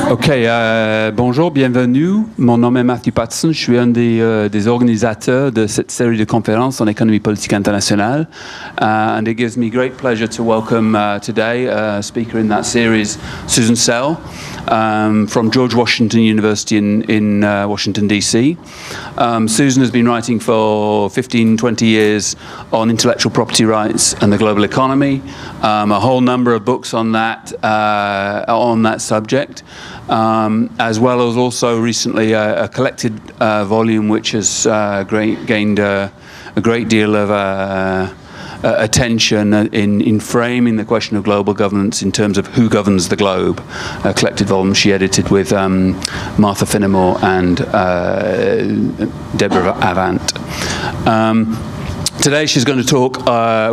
Ok, bonjour, bienvenue. Mon nom est Matthew Patson. Je suis un des organisateurs de cette série de conférences en économie politique internationale. And it gives me great pleasure to welcome today a speaker in that series, Susan Sell, from George Washington University in Washington, D.C. Susan has been writing for 15, 20 years on intellectual property rights and the global economy, a whole number of books on that subject. As well as also recently a collected volume which has gained a great deal of attention in framing the question of global governance in terms of who governs the globe. A collected volume she edited with Martha Finnemore and Deborah Avant. Today she's going to talk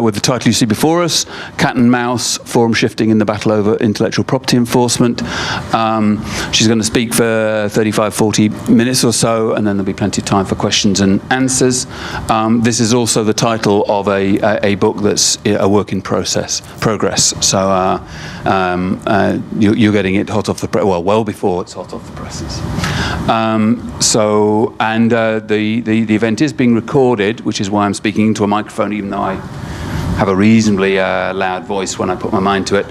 with the title you see before us, Cat and Mouse, Forum Shifting in the Battle over Intellectual Property Enforcement. She's going to speak for 35, 40 minutes or so, and then there'll be plenty of time for questions and answers. This is also the title of a book that's a work in progress. So you're getting it hot off the press, well before it's hot off the presses. The event is being recorded, which is why I'm speaking to a microphone, even though I have a reasonably loud voice when I put my mind to it.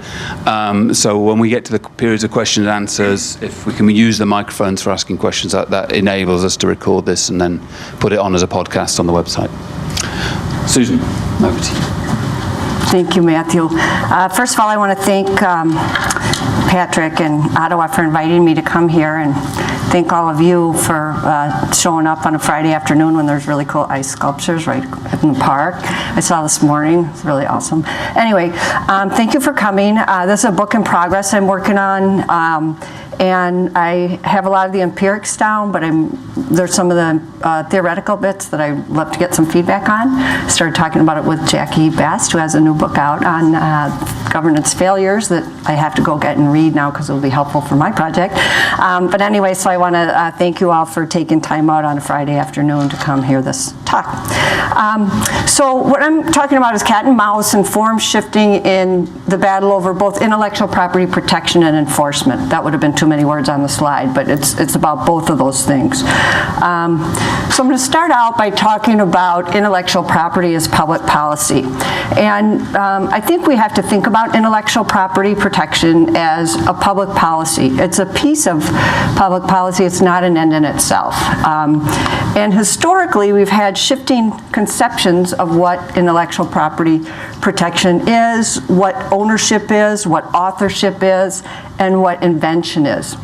So when we get to the periods of questions and answers, if we can use the microphones for asking questions, that enables us to record this and then put it on as a podcast on the website. Susan, over to you. Thank you, Matthew. First of all, I want to thank Patrick and Ottawa for inviting me to come here, and thank all of you for showing up on a Friday afternoon when there's really cool ice sculptures right in the park. I saw this morning. It's really awesome. Anyway, thank you for coming. This is a book in progress I'm working on. And I have a lot of the empirics down, but there's some of the theoretical bits that I'd love to get some feedback on. I started talking about it with Jackie Best, who has a new book out on governance failures that I have to go get and read now because it will be helpful for my project. But anyway, so I want to thank you all for taking time out on a Friday afternoon to come hear this talk. So what I'm talking about is cat and mouse and forum shifting in the battle over both intellectual property protection and enforcement. That would have been too many words on the slide, but it's about both of those things. So I'm going to start out by talking about intellectual property as public policy. And I think we have to think about intellectual property protection as a public policy. It's a piece of public policy. It's not an end in itself. And historically, we've had shifting conceptions of what intellectual property protection is, what ownership is, what authorship is, and what invention is.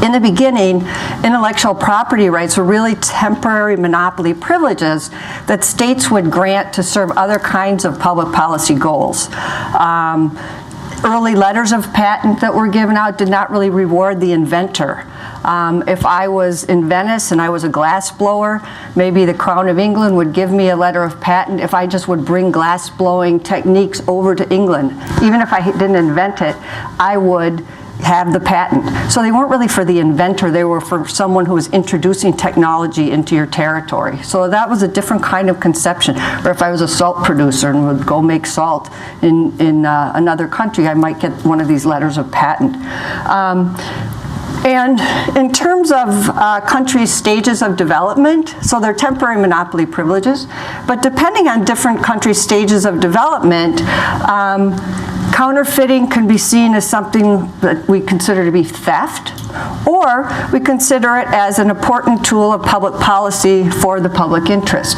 In the beginning, intellectual property rights were really temporary monopoly privileges that states would grant to serve other kinds of public policy goals. Early letters of patent that were given out did not really reward the inventor. If I was in Venice and I was a glass blower, maybe the Crown of England would give me a letter of patent if I just would bring glass blowing techniques over to England. Even if I didn't invent it, I would have the patent. So they weren't really for the inventor, they were for someone who was introducing technology into your territory. So that was a different kind of conception. Or if I was a salt producer and would go make salt in another country, I might get one of these letters of patent. And in terms of countries' stages of development, so they're temporary monopoly privileges, but depending on different countries' stages of development, counterfeiting can be seen as something that we consider to be theft, or we consider it as an important tool of public policy for the public interest,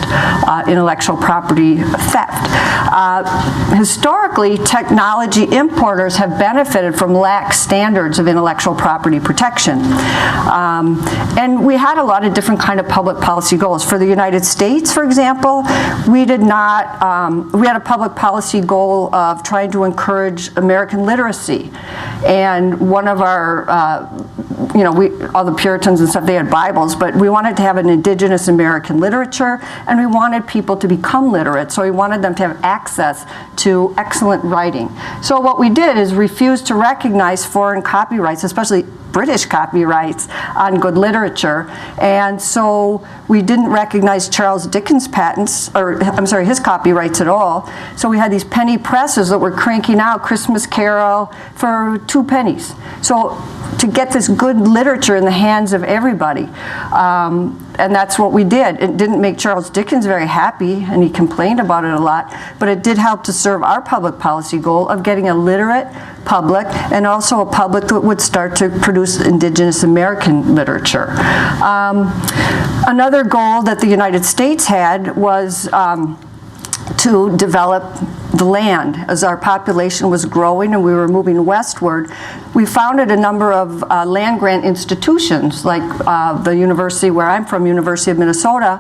intellectual property theft. Historically, technology importers have benefited from lax standards of intellectual property protection. And we had a lot of different kind of public policy goals. For the United States, for example, we did not, we had a public policy goal of trying to encourage American literacy. And one of our you know, all the Puritans and stuff, they had Bibles, but we wanted to have an indigenous American literature, and we wanted people to become literate, so we wanted them to have access to excellent writing. So what we did is refuse to recognize foreign copyrights, especially British copyrights on good literature, and so we didn't recognize Charles Dickens' patents, or I'm sorry, his copyrights at all. So we had these penny presses that were cranking out Christmas Carol for 2 pennies. So to get this good literature in the hands of everybody. And that's what we did. It didn't make Charles Dickens very happy, and he complained about it a lot, but it did help to serve our public policy goal of getting a literate public, and also a public that would start to produce indigenous American literature. Another goal that the United States had was to develop the land. As our population was growing and we were moving westward, we founded a number of land grant institutions, like the university where I'm from, University of Minnesota,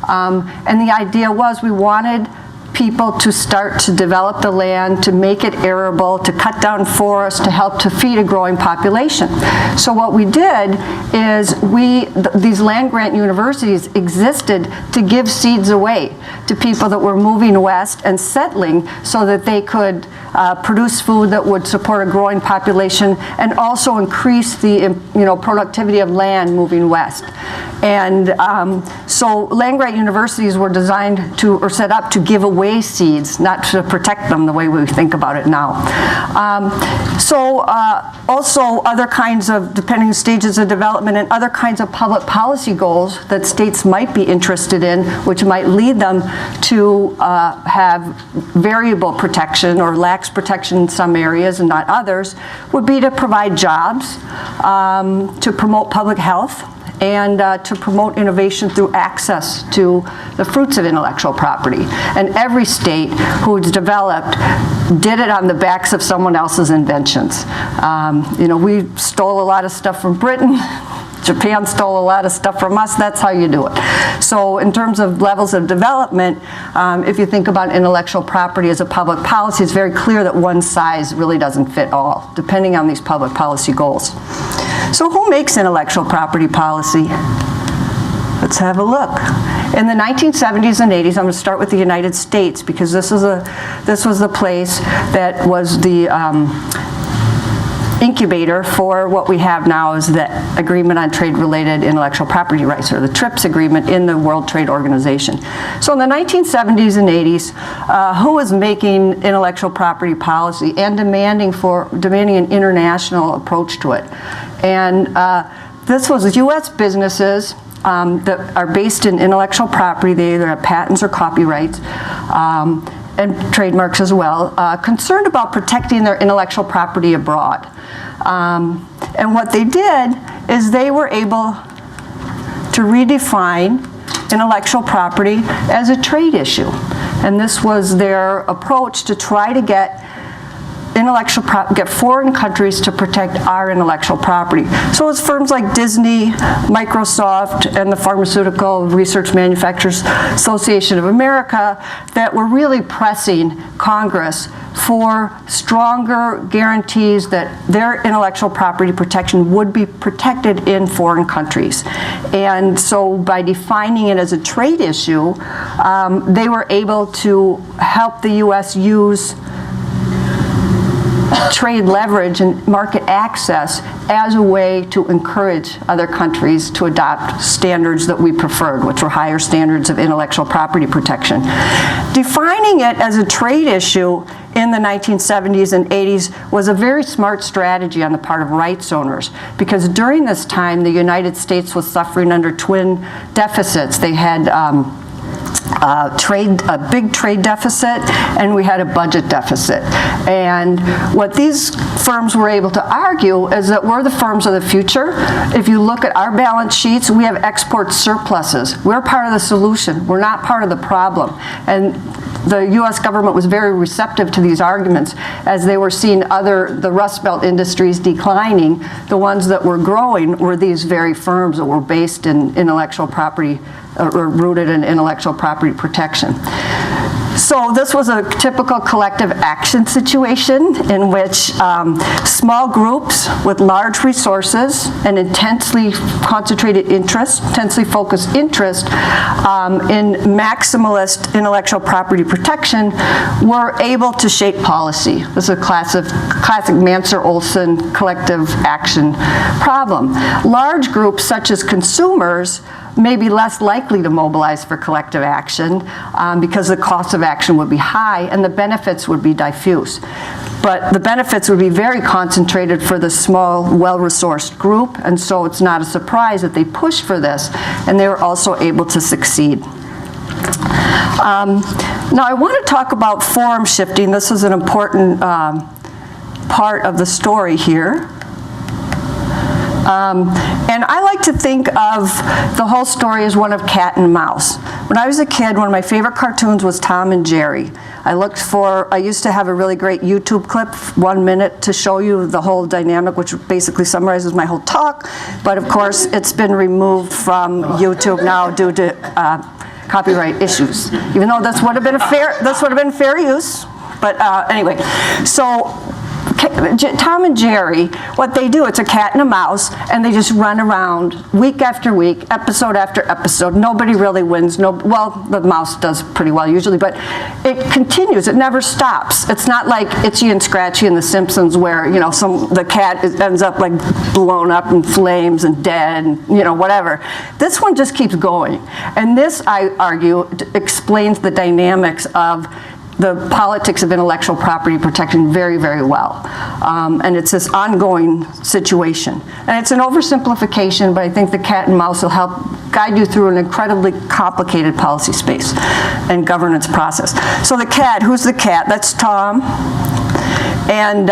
and the idea was we wanted people to start to develop the land, to make it arable, to cut down forests, to help to feed a growing population. So what we did is these land grant universities existed to give seeds away to people that were moving west and settling so that they could produce food that would support a growing population and also increase the productivity of land moving west. And so land grant universities were designed to, or set up to give away seeds, not to protect them the way we think about it now. Also other kinds of, depending on stages of development, and other kinds of public policy goals that states might be interested in, which might lead them to have variable protection or lax protection in some areas and not others, would be to provide jobs, to promote public health, and to promote innovation through access to the fruits of intellectual property. And every state who's developed did it on the backs of someone else's inventions. We stole a lot of stuff from Britain. Japan stole a lot of stuff from us. That's how you do it. So in terms of levels of development, if you think about intellectual property as a public policy, it's very clear that one size really doesn't fit all, depending on these public policy goals. So who makes intellectual property policy? Let's have a look. In the 1970s and 80s, I'm going to start with the United States, because this was the place that was the incubator for what we have now is the Agreement on Trade-Related Intellectual Property Rights, or the TRIPS agreement in the World Trade Organization. So in the 1970s and 80s, who was making intellectual property policy and demanding an international approach to it? And this was U.S. businesses that are based in intellectual property. They either have patents or copyrights, and trademarks as well, concerned about protecting their intellectual property abroad. And what they did is they were able to redefine intellectual property as a trade issue. And this was their approach to try to get foreign countries to protect our intellectual property. So it's firms like Disney, Microsoft, and the Pharmaceutical Research Manufacturers Association of America that were really pressing Congress for stronger guarantees that their intellectual property protection would be protected in foreign countries. And so by defining it as a trade issue, they were able to help the U.S. use trade leverage and market access as a way to encourage other countries to adopt standards that we preferred, which were higher standards of intellectual property protection. Defining it as a trade issue in the 1970s and 80s was a very smart strategy on the part of rights owners, because during this time the United States was suffering under twin deficits. They had a big trade deficit, and we had a budget deficit. And what these firms were able to argue is that we're the firms of the future. If you look at our balance sheets, we have export surpluses. We're part of the solution. We're not part of the problem. And the U.S. government was very receptive to these arguments as they were seeing the Rust Belt industries declining. The ones that were growing were these very firms that were based in intellectual property, or rooted in intellectual property protection. So this was a typical collective action situation in which small groups with large resources and intensely concentrated interest, intensely focused interest in maximalist intellectual property protection were able to shape policy. This is a classic Mansur-Olson collective action problem. Large groups such as consumers may be less likely to mobilize for collective action because the cost of action would be high and the benefits would be diffuse. But the benefits would be very concentrated for the small, well-resourced group, and so it's not a surprise that they pushed for this, and they were also able to succeed. Now I want to talk about forum shifting. This is an important part of the story here. And I like to think of the whole story as one of cat and mouse. When I was a kid, one of my favorite cartoons was Tom and Jerry. I used to have a really great YouTube clip, 1 minute, to show you the whole dynamic, which basically summarizes my whole talk. But of course, it's been removed from YouTube now due to copyright issues. Even though this would have been fair use. But anyway, so Tom and Jerry, what they do, it's a cat and a mouse, and they just run around week after week, episode after episode. Nobody really wins. Well, the mouse does pretty well usually, but it continues. It never stops. It's not like Itchy and Scratchy and The Simpsons where, you know, the cat ends up like blown up in flames and dead and, you know, whatever. This one just keeps going. And this, I argue, explains the dynamics of the politics of intellectual property protection very, very well. And it's this ongoing situation. And it's an oversimplification, but I think the cat and mouse will help guide you through an incredibly complicated policy space and governance process. So the cat, who's the cat? That's Tom. And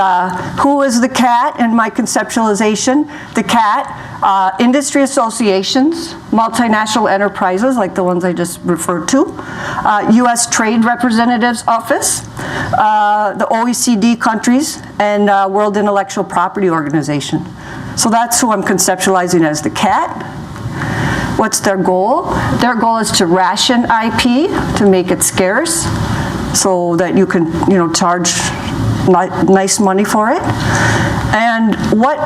who is the cat in my conceptualization? The cat, industry associations, multinational enterprises like the ones I just referred to, US Trade Representative's Office, the OECD countries, and World Intellectual Property Organization. So that's who I'm conceptualizing as the cat. What's their goal? Their goal is to ration IP, to make it scarce, so that you can, you know, charge nice money for it. And what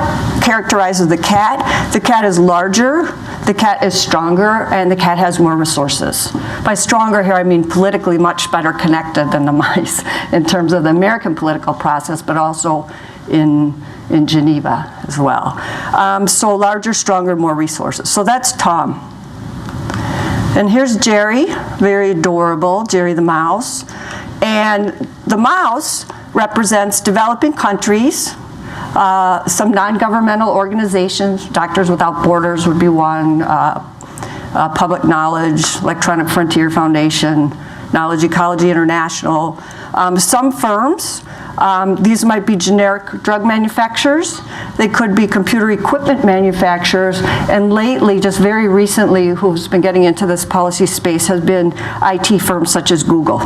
characterizes the cat? The cat is larger, the cat is stronger, and the cat has more resources. By stronger here, I mean politically much better connected than the mice in terms of the American political process, but also in Geneva as well. So larger, stronger, more resources. So that's Tom. And here's Jerry, very adorable, Jerry the mouse. And the mouse represents developing countries, some non-governmental organizations. Doctors Without Borders would be one, Public Knowledge, Electronic Frontier Foundation, Knowledge Ecology International. Some firms, these might be generic drug manufacturers, they could be computer equipment manufacturers, and lately, just very recently, who's been getting into this policy space has been IT firms such as Google.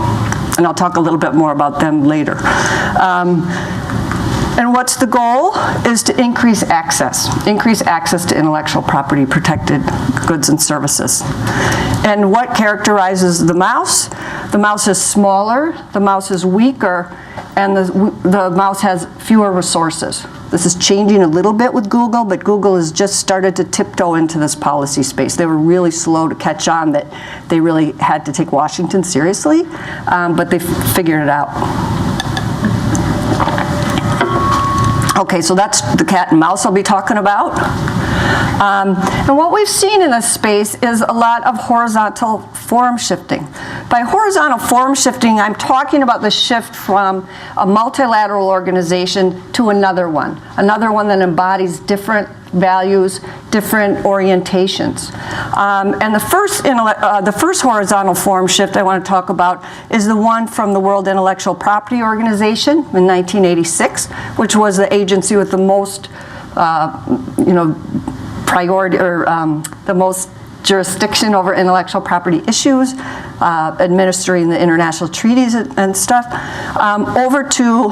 And I'll talk a little bit more about them later. And what's the goal? Is to increase access to intellectual property protected goods and services. And what characterizes the mouse? The mouse is smaller, the mouse is weaker, and the mouse has fewer resources. This is changing a little bit with Google, but Google has just started to tiptoe into this policy space. They were really slow to catch on that they really had to take Washington seriously, but they figured it out. Okay, so that's the cat and mouse I'll be talking about. And what we've seen in this space is a lot of horizontal forum shifting. By horizontal forum shifting, I'm talking about the shift from a multilateral organization to another one that embodies different values, different orientations. And the first horizontal forum shift I want to talk about is the one from the World Intellectual Property Organization in 1986, which was the agency with the most, priority, or the most jurisdiction over intellectual property issues, administering the international treaties and stuff, over to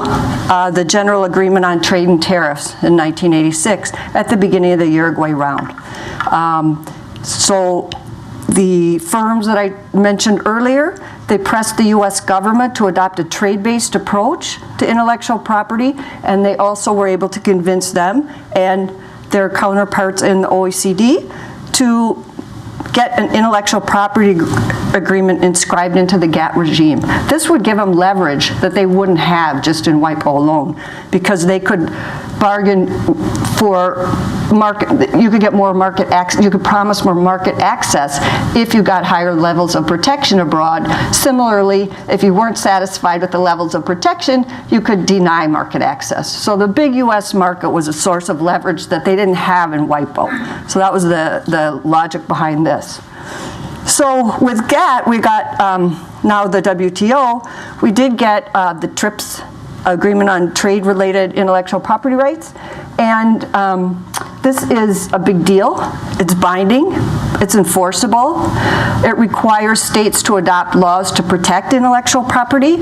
the General Agreement on Trade and Tariffs in 1986 at the beginning of the Uruguay round. So the firms that I mentioned earlier, They pressed the US government to adopt a trade-based approach to intellectual property, and they also were able to convince them and their counterparts in the OECD to get an intellectual property agreement inscribed into the GATT regime. This would give them leverage that they wouldn't have just in WIPO alone, because they could bargain for market, you could get more market access, you could promise more market access if you got higher levels of protection abroad. Similarly, if you weren't satisfied with the levels of protection, you could deny market access. So the big US market was a source of leverage that they didn't have in WIPO. So that was the logic behind this. So with GATT, we got now the WTO, we did get the TRIPS agreement on trade-related intellectual property rights, and this is a big deal. It's binding, it's enforceable, it requires states to adopt laws to protect intellectual property.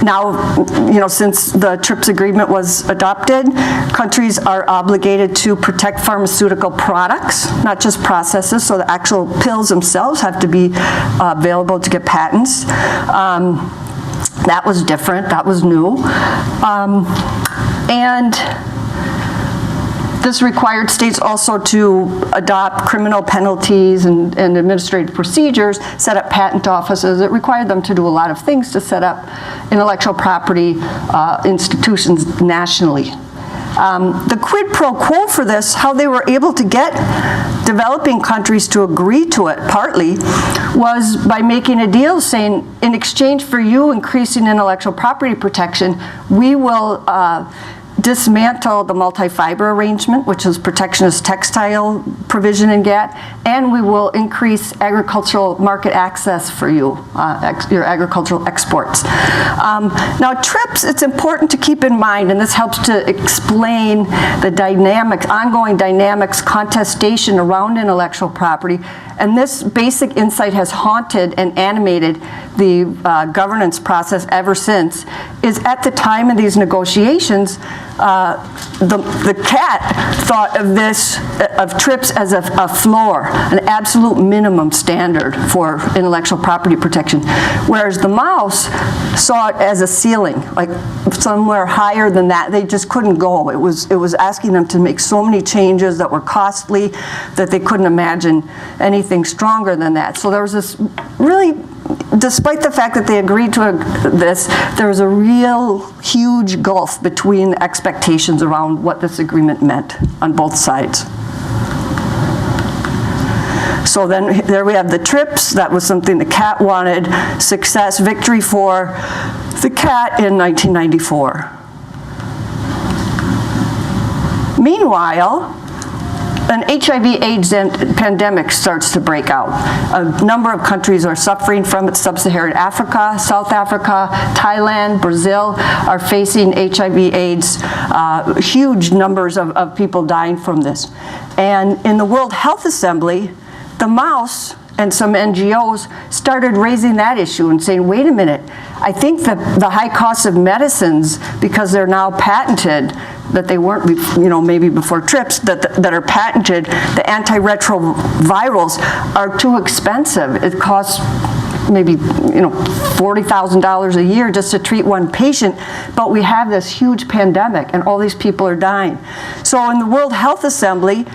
Now, since the TRIPS agreement was adopted, countries are obligated to protect pharmaceutical products, not just processes, so the actual pills themselves have to be available to get patents. That was different, that was new. And this required states also to adopt criminal penalties and administrative procedures, set up patent offices. It required them to do a lot of things to set up intellectual property institutions nationally. The quid pro quo for this, how they were able to get developing countries to agree to it, partly, was by making a deal saying, in exchange for you increasing intellectual property protection, we will dismantle the multi-fiber arrangement, which is protectionist textile provision in GATT, and we will increase agricultural market access for you, your agricultural exports. Now TRIPS, it's important to keep in mind, and this helps to explain the dynamics, ongoing dynamics, contestation around intellectual property, and this basic insight has haunted and animated the governance process ever since, is at the time of these negotiations, the CAT thought of this, of TRIPS as a floor, an absolute minimum standard for intellectual property protection, whereas the mouse saw it as a ceiling, like somewhere higher than that. They just couldn't go. It was asking them to make so many changes that were costly that they couldn't imagine anything stronger than that. So there was this really, despite the fact that they agreed to this, there was a real huge gulf between the expectations around what this agreement meant on both sides. So then there we have the TRIPS. That was something the CAT wanted. Success, victory for the CAT in 1994. Meanwhile, an HIV/AIDS pandemic starts to break out. A number of countries are suffering from it. Sub-Saharan Africa, South Africa, Thailand, Brazil are facing HIV/AIDS, huge numbers of people dying from this. And in the World Health Assembly, the mouse and some NGOs started raising that issue and saying, wait a minute, I think that the high cost of medicines, because they're now patented, that they weren't, maybe before TRIPS, that are patented, the antiretrovirals are too expensive. It costs maybe $40,000 a year just to treat one patient, but we have this huge pandemic and all these people are dying. So in the World Health Assembly,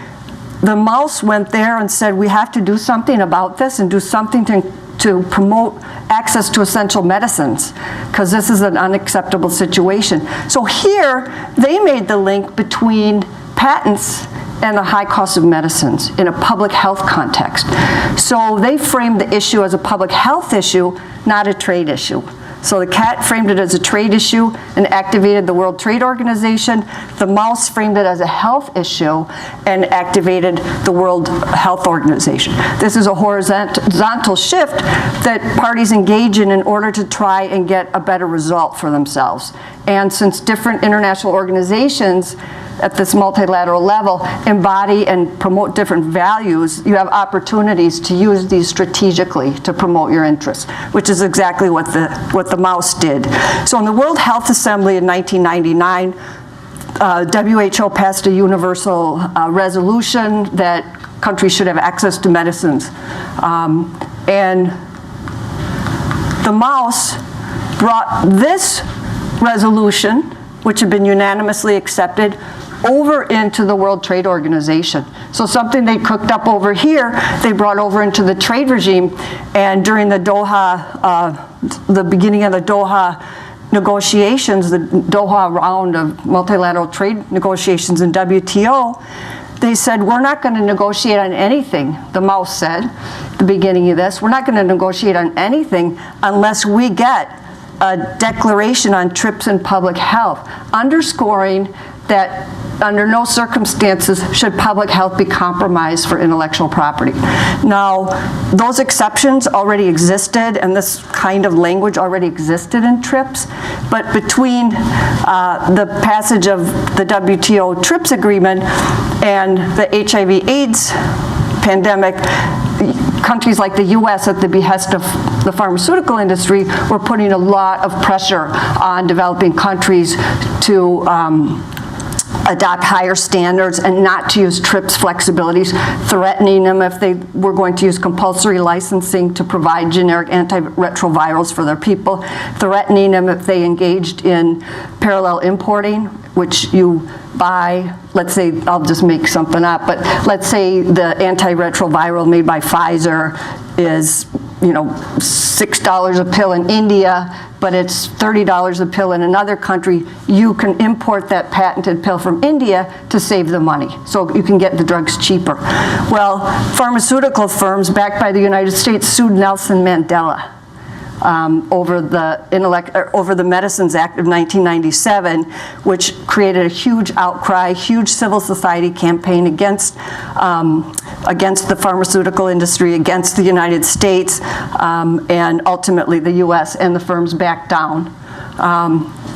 the mouse went there and said, we have to do something about this and do something to promote access to essential medicines, because this is an unacceptable situation. So here, they made the link between patents and the high cost of medicines in a public health context. So they framed the issue as a public health issue, not a trade issue. So the CAT framed it as a trade issue and activated the World Trade Organization. The mouse framed it as a health issue and activated the World Health Organization. This is a horizontal shift that parties engage in order to try and get a better result for themselves. And since different international organizations at this multilateral level embody and promote different values, you have opportunities to use these strategically to promote your interests, which is exactly what the mouse did. So in the World Health Assembly in 1999, WHO passed a universal resolution that countries should have access to medicines. And the mouse brought this resolution, which had been unanimously accepted, over into the World Trade Organization. So something they cooked up over here, they brought over into the trade regime, and during the the beginning of the Doha negotiations, the Doha round of multilateral trade negotiations in WTO, they said, we're not going to negotiate on anything, the mouse said at the beginning of this, we're not going to negotiate on anything unless we get a declaration on TRIPS and public health, underscoring that under no circumstances should public health be compromised for intellectual property. Now, those exceptions already existed, and this kind of language already existed in TRIPS, but between the passage of the WTO TRIPS agreement and the HIV/AIDS pandemic, countries like the US, at the behest of the pharmaceutical industry, were putting a lot of pressure on developing countries to adopt higher standards and not to use TRIPS flexibilities, threatening them if they were going to use compulsory licensing to provide generic antiretrovirals for their people, threatening them if they engaged in parallel importing, which you buy, let's say, I'll just make something up, but let's say the antiretroviral made by Pfizer is, $6 a pill in India, but it's $30 a pill in another country. You can import that patented pill from India to save the money, so you can get the drugs cheaper. Well, pharmaceutical firms backed by the United States sued Nelson Mandela over the Medicines Act of 1997, which created a huge outcry, huge civil society campaign against the pharmaceutical industry, against the United States, and ultimately the US and the firms backed down.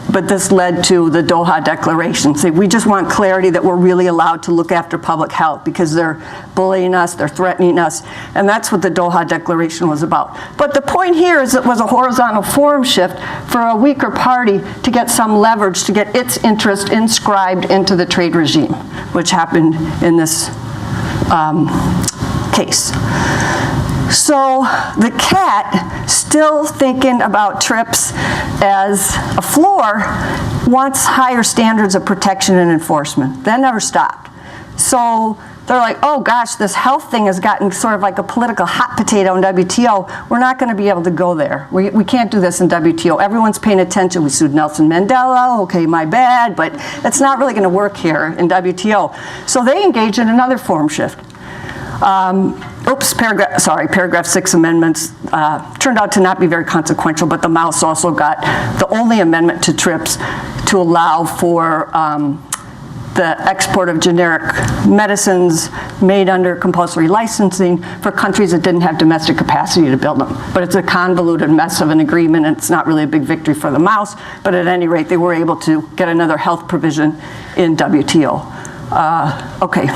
But this led to the Doha Declaration. Say, we just want clarity that we're really allowed to look after public health because they're bullying us, they're threatening us, and that's what the Doha Declaration was about. But the point here is it was a horizontal forum shift for a weaker party to get some leverage, to get its interest inscribed into the trade regime, which happened in this case. So the cat, still thinking about TRIPS as a floor, wants higher standards of protection and enforcement. That never stopped. So they're like, oh gosh, this health thing has gotten sort of like a political hot potato in WTO. We're not going to be able to go there. We can't do this in WTO. Everyone's paying attention. We sued Nelson Mandela. Okay, my bad, but it's not really going to work here in WTO. So they engage in another forum shift. Paragraph 6 amendments turned out to not be very consequential, but the mouse also got the only amendment to TRIPS to allow for the export of generic medicines made under compulsory licensing for countries that didn't have domestic capacity to build them. But it's a convoluted mess of an agreement, and it's not really a big victory for the mouse, but at any rate, they were able to get another health provision in WTO. Okay,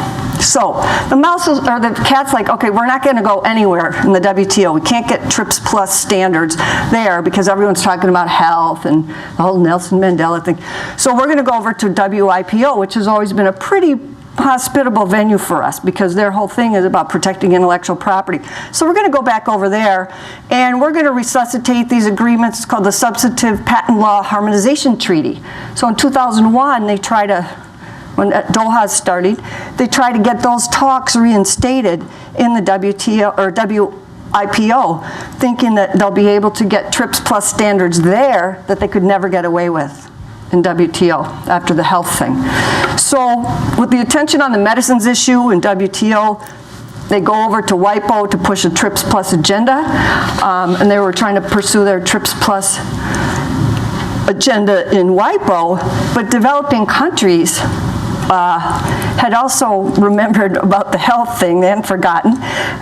so the cat's like, okay, we're not going to go anywhere in the WTO. We can't get TRIPS plus standards there because everyone's talking about health and the whole Nelson Mandela thing. So we're going to go over to WIPO, which has always been a pretty hospitable venue for us because their whole thing is about protecting intellectual property. So we're going to go back over there and we're going to resuscitate these agreements called the Substantive Patent Law Harmonization Treaty. So in 2001, they try to, when Doha started, they tried to get those talks reinstated in the WTO or WIPO, thinking that they'll be able to get TRIPS plus standards there that they could never get away with in WTO after the health thing. So with the attention on the medicines issue in WTO, they go over to WIPO to push a TRIPS plus agenda, and they were trying to pursue their TRIPS plus agenda in WIPO, but developing countries had also remembered about the health thing, they hadn't forgotten,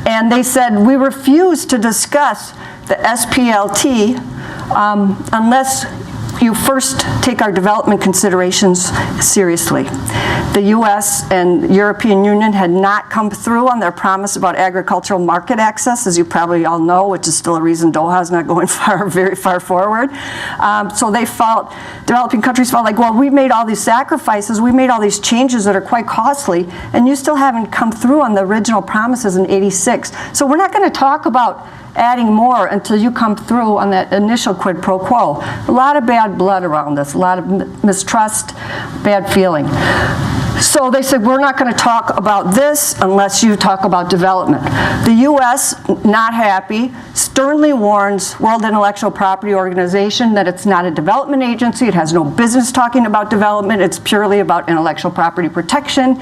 and they said, we refuse to discuss the SPLT unless you first take our development considerations seriously. The US and European Union had not come through on their promise about agricultural market access, as you probably all know, which is still a reason Doha is not going very far forward. So they felt, developing countries felt like, well, we made all these sacrifices, we made all these changes that are quite costly, and you still haven't come through on the original promises in '86. So we're not going to talk about adding more until you come through on that initial quid pro quo. A lot of bad blood around this, a lot of mistrust, bad feeling. So they said, we're not going to talk about this unless you talk about development. The US, not happy, sternly warns World Intellectual Property Organization that it's not a development agency, it has no business talking about development, it's purely about intellectual property protection.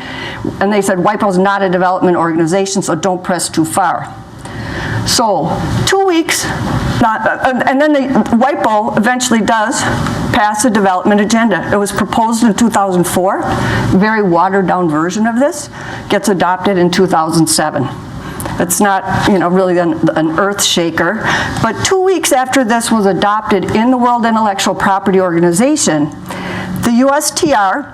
And they said, WIPO's not a development organization, so don't press too far. So 2 weeks, and then WIPO eventually does pass a development agenda. It was proposed in 2004, very watered down version of this, gets adopted in 2007. It's not, really an earth shaker, but 2 weeks after this was adopted in the World Intellectual Property Organization, the USTR,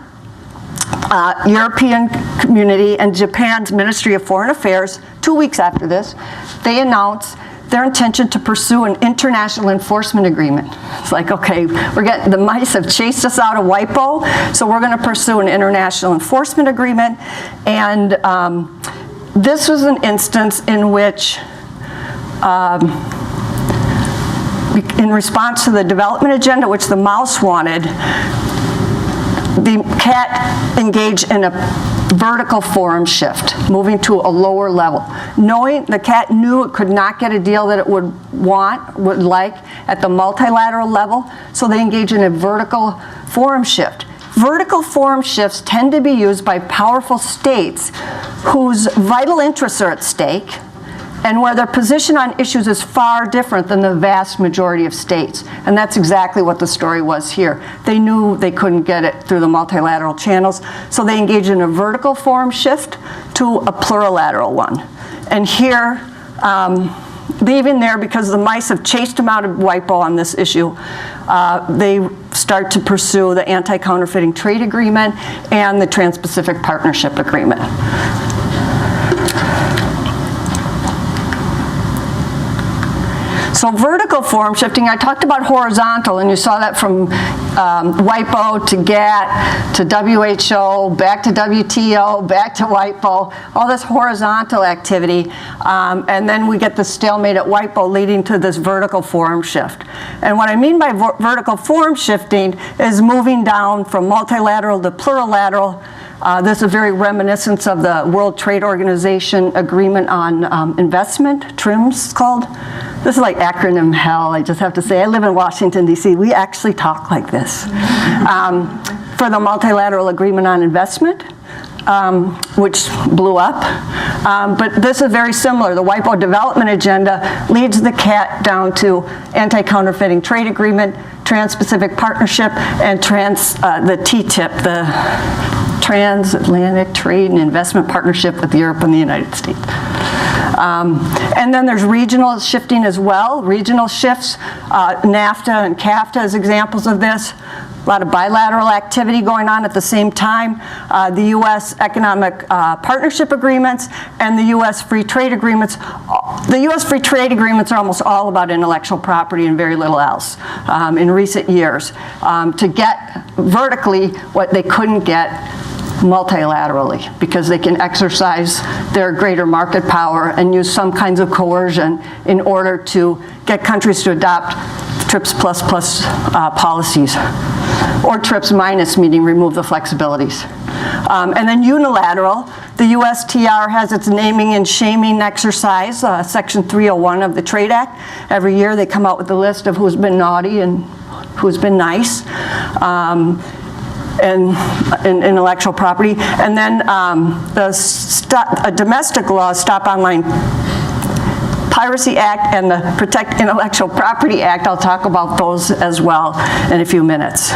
European Community, and Japan's Ministry of Foreign Affairs, 2 weeks after this, they announced their intention to pursue an international enforcement agreement. It's like, okay, the mice have chased us out of WIPO, so we're going to pursue an international enforcement agreement. And this was an instance in which, in response to the development agenda, which the mouse wanted, the cat engaged in a vertical forum shift, moving to a lower level. Knowing the cat knew it could not get a deal that it would like at the multilateral level, so they engaged in a vertical forum shift. Vertical forum shifts tend to be used by powerful states whose vital interests are at stake, and where their position on issues is far different than the vast majority of states. And that's exactly what the story was here. They knew they couldn't get it through the multilateral channels, so they engaged in a vertical forum shift to a plurilateral one. And here, leaving there because the mice have chased them out of WIPO on this issue, they start to pursue the Anti-Counterfeiting Trade Agreement and the Trans-Pacific Partnership Agreement. So vertical forum shifting, I talked about horizontal, and you saw that from WIPO to GATT to WHO, back to WTO, back to WIPO, all this horizontal activity, and then we get the stalemate at WIPO leading to this vertical forum shift. And what I mean by vertical forum shifting is moving down from multilateral to plurilateral. This is very reminiscent of the World Trade Organization Agreement on Investment, TRIMS called. This is like acronym hell, I just have to say. I live in Washington, D.C. We actually talk like this. For the Multilateral Agreement on Investment, which blew up. But this is very similar. The WIPO development agenda leads the cat down to Anti-Counterfeiting Trade Agreement, Trans-Pacific Partnership, and the TTIP, the Transatlantic Trade and Investment Partnership with Europe and the United States. And then there's regional shifting as well. Regional shifts, NAFTA and CAFTA as examples of this. A lot of bilateral activity going on at the same time. The U.S. economic partnership agreements and the U.S. free trade agreements. The U.S. free trade agreements are almost all about intellectual property and very little else in recent years to get vertically what they couldn't get multilaterally, because they can exercise their greater market power and use some kinds of coercion in order to get countries to adopt TRIPS++ policies, or TRIPS-, meaning remove the flexibilities. And then unilateral, the USTR has its naming and shaming exercise, Section 301 of the Trade Act. Every year they come out with a list of who's been naughty and who's been nice. And intellectual property, and then a domestic law, Stop Online Piracy Act and the Protect Intellectual Property Act. I'll talk about those as well in a few minutes.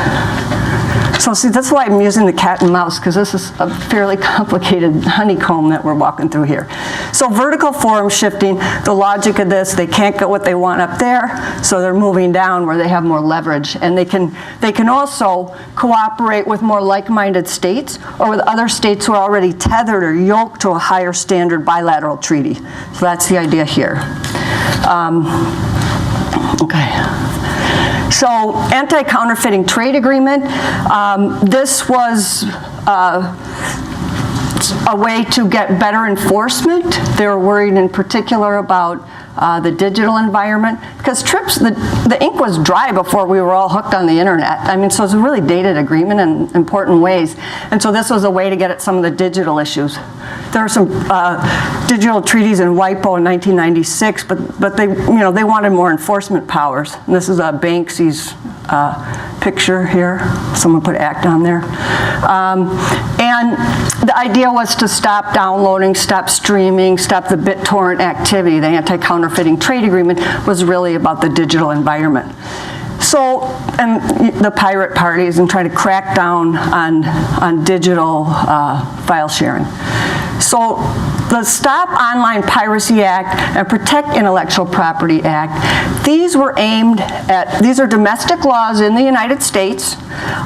So see, that's why I'm using the cat and mouse, because this is a fairly complicated honeycomb that we're walking through here. So vertical forum shifting, the logic of this, they can't get what they want up there, so they're moving down where they have more leverage. And they can also cooperate with more like-minded states or with other states who are already tethered or yoked to a higher standard bilateral treaty. So that's the idea here. Okay. So anti-counterfeiting trade agreement, this was a way to get better enforcement. They were worried in particular about the digital environment, because TRIPS, the ink was dry before we were all hooked on the internet. I mean, so it's a really dated agreement in important ways. And so this was a way to get at some of the digital issues. There are some digital treaties in WIPO in 1996, but they, they wanted more enforcement powers. And this is Banksy's picture here. Someone put ACTA on there. And the idea was to stop downloading, stop streaming, stop the BitTorrent activity. The anti-counterfeiting trade agreement was really about the digital environment. So, and the pirate parties, and trying to crack down on digital file sharing. So the Stop Online Piracy Act and Protect Intellectual Property Act, these were aimed at, these are domestic laws in the United States,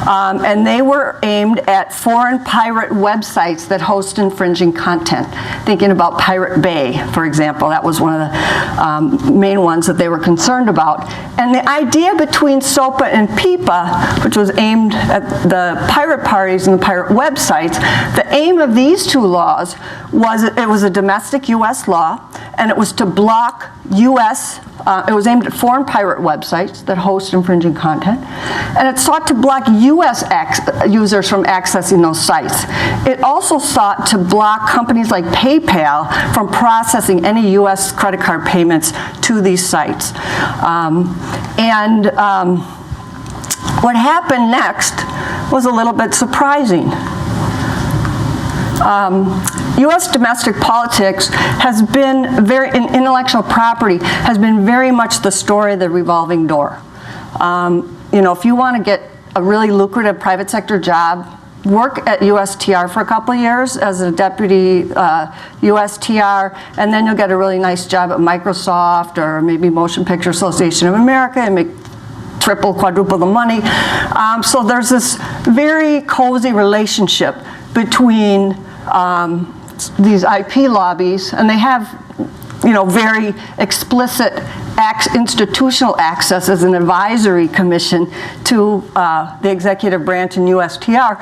and they were aimed at foreign pirate websites that host infringing content. Thinking about Pirate Bay, for example, that was one of the main ones that they were concerned about. And the idea between SOPA and PIPA, which was aimed at the pirate parties and the pirate websites, the aim of these two laws was, it was a domestic US law, and it was to block US, it was aimed at foreign pirate websites that host infringing content, and it sought to block US users from accessing those sites. It also sought to block companies like PayPal from processing any US credit card payments to these sites. What happened next was a little bit surprising. U.S. domestic politics has been in intellectual property has been very much the story of the revolving door. If you want to get a really lucrative private sector job, work at USTR for a couple of years as a deputy USTR, and then you'll get a really nice job at Microsoft or maybe Motion Picture Association of America and make triple, quadruple the money. So there's this very cozy relationship between these IP lobbies, and they have, very explicit institutional access as an advisory commission to the executive branch in USTR.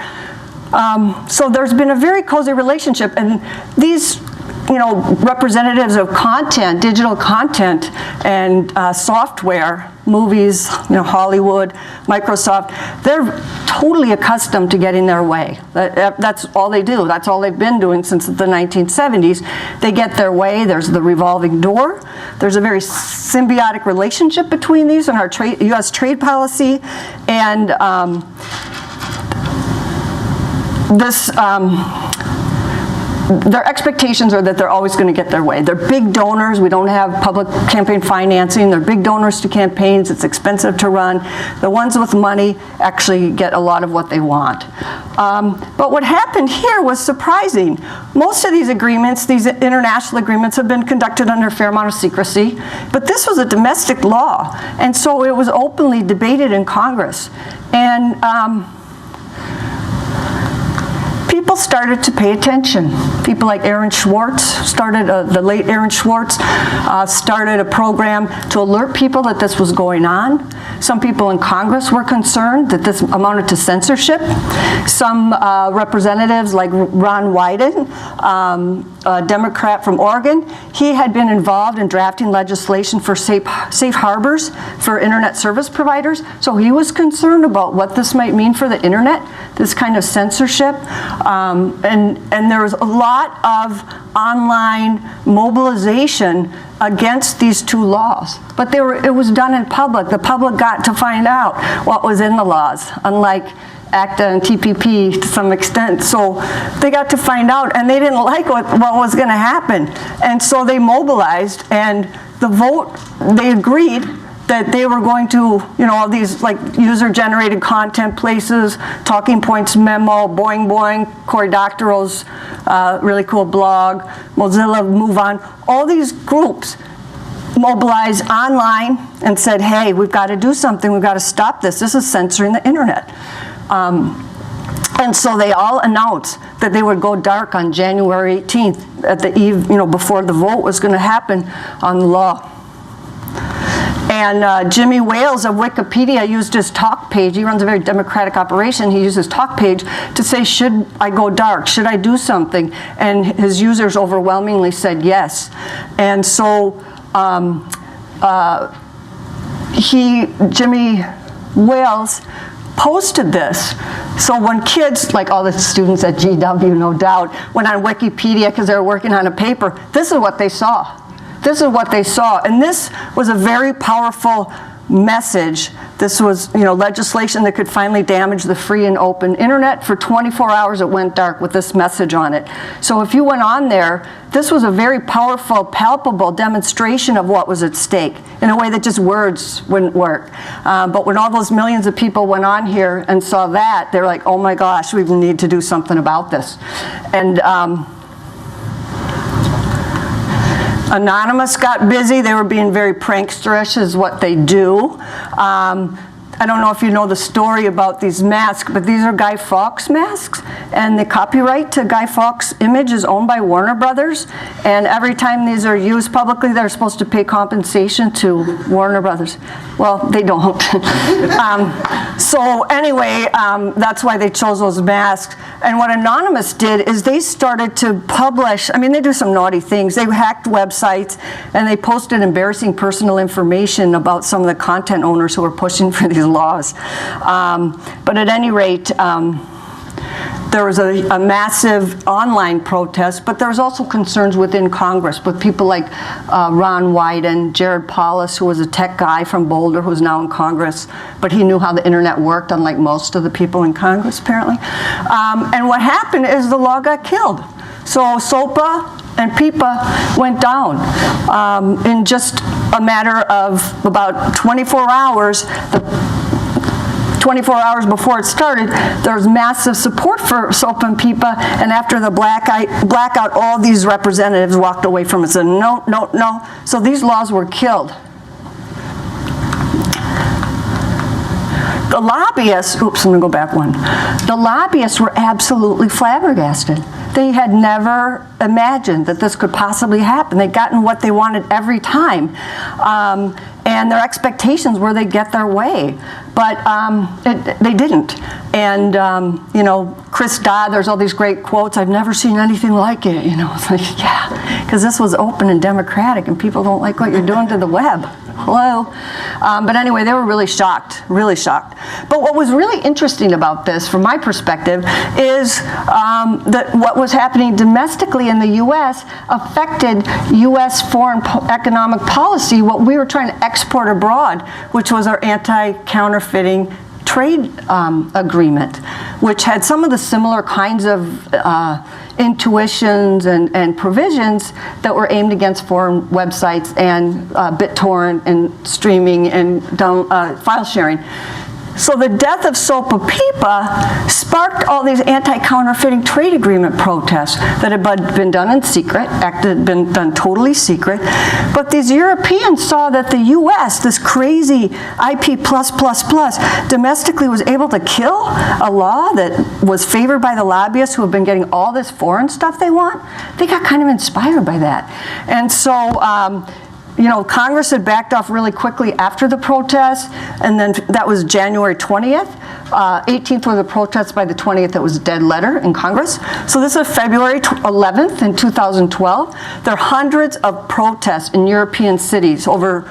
So there's been a very cozy relationship, and these representatives of content, digital content, and software, movies, Hollywood, Microsoft, they're totally accustomed to getting their way. That's all they do. That's all they've been doing since the 1970s. They get their way. There's the revolving door. There's a very symbiotic relationship between these and our U.S. trade policy. And their expectations are that they're always going to get their way. They're big donors. We don't have public campaign financing. They're big donors to campaigns. It's expensive to run. The ones with money actually get a lot of what they want. But what happened here was surprising. Most of these agreements, these international agreements, have been conducted under a fair amount of secrecy. But this was a domestic law. And so it was openly debated in Congress. And people started to pay attention. People like Aaron Schwartz started, the late Aaron Schwartz, started a program to alert people that this was going on. Some people in Congress were concerned that this amounted to censorship. Some representatives like Ron Wyden, a Democrat from Oregon, he had been involved in drafting legislation for safe harbors for internet service providers. So he was concerned about what this might mean for the internet, this kind of censorship. And there was a lot of online mobilization against these two laws. But it was done in public. The public got to find out what was in the laws, unlike ACTA and TPP to some extent. So they got to find out, and they didn't like what was going to happen. And so they mobilized, and the vote, they agreed that they were going to, all these like user-generated content places, Talking Points Memo, Boing Boing, Cory Doctorow's really cool blog, Mozilla, Move On, all these groups mobilized online and said, hey, we've got to do something, we've got to stop this. This is censoring the internet. And so they all announced that they would go dark on January 18th at the eve, before the vote was going to happen on the law. And Jimmy Wales of Wikipedia used his talk page. He runs a very democratic operation. He used his talk page to say, should I go dark? Should I do something? And his users overwhelmingly said yes. And so Jimmy Wales posted this. So when kids, like all the students at GW, no doubt, went on Wikipedia because they were working on a paper, this is what they saw. This is what they saw. And this was a very powerful message. This was, legislation that could finally damage the free and open internet. For 24 hours it went dark with this message on it. So if you went on there, this was a very powerful, palpable demonstration of what was at stake in a way that just words wouldn't work. But when all those millions of people went on here and saw that, they're like, oh my gosh, we need to do something about this. And Anonymous got busy. They were being very pranksterish is what they do. I don't know if you know the story about these masks, but these are Guy Fawkes masks, and the copyright to Guy Fawkes' image is owned by Warner Brothers, and every time these are used publicly, they're supposed to pay compensation to Warner Brothers. Well, they don't. So anyway, that's why they chose those masks. And what Anonymous did is they started to publish, they do some naughty things. They hacked websites, and they posted embarrassing personal information about some of the content owners who were pushing for these laws. But at any rate, there was a massive online protest, but there was also concerns within Congress with people like Ron Wyden, Jared Paulus, who was a tech guy from Boulder, who's now in Congress, but he knew how the internet worked, unlike most of the people in Congress, apparently. And what happened is the law got killed. So SOPA and PIPA went down in just a matter of about 24 hours. 24 hours before it started, there was massive support for SOPA and PIPA, and after the blackout, all these representatives walked away from it and said, no, no, no. So these laws were killed. The lobbyists, oops, I'm going to go back one. The lobbyists were absolutely flabbergasted. They had never imagined that this could possibly happen. They'd gotten what they wanted every time. And their expectations were they'd get their way. But they didn't. And, Chris Dodd, there's all these great quotes, I've never seen anything like it. It's like, yeah, because this was open and democratic, and people don't like what you're doing to the web. Hello? But anyway, they were really shocked, really shocked. But what was really interesting about this, from my perspective, is that what was happening domestically in the U.S. affected U.S. foreign economic policy, what we were trying to export abroad, which was our anti-counterfeiting trade agreement, which had some of the similar kinds of intuitions and provisions that were aimed against foreign websites and BitTorrent and streaming and file sharing. So the death of SOPA PIPA sparked all these anti-counterfeiting trade agreement protests that had been done in secret, had been done totally secret. But these Europeans saw that the US, this crazy IP++, domestically was able to kill a law that was favored by the lobbyists who have been getting all this foreign stuff they want. They got kind of inspired by that. And so, Congress had backed off really quickly after the protests, and then that was January 20th. 18th were the protests. By the 20th, it was a dead letter in Congress. So this is February 11th in 2012. There are hundreds of protests in European cities, over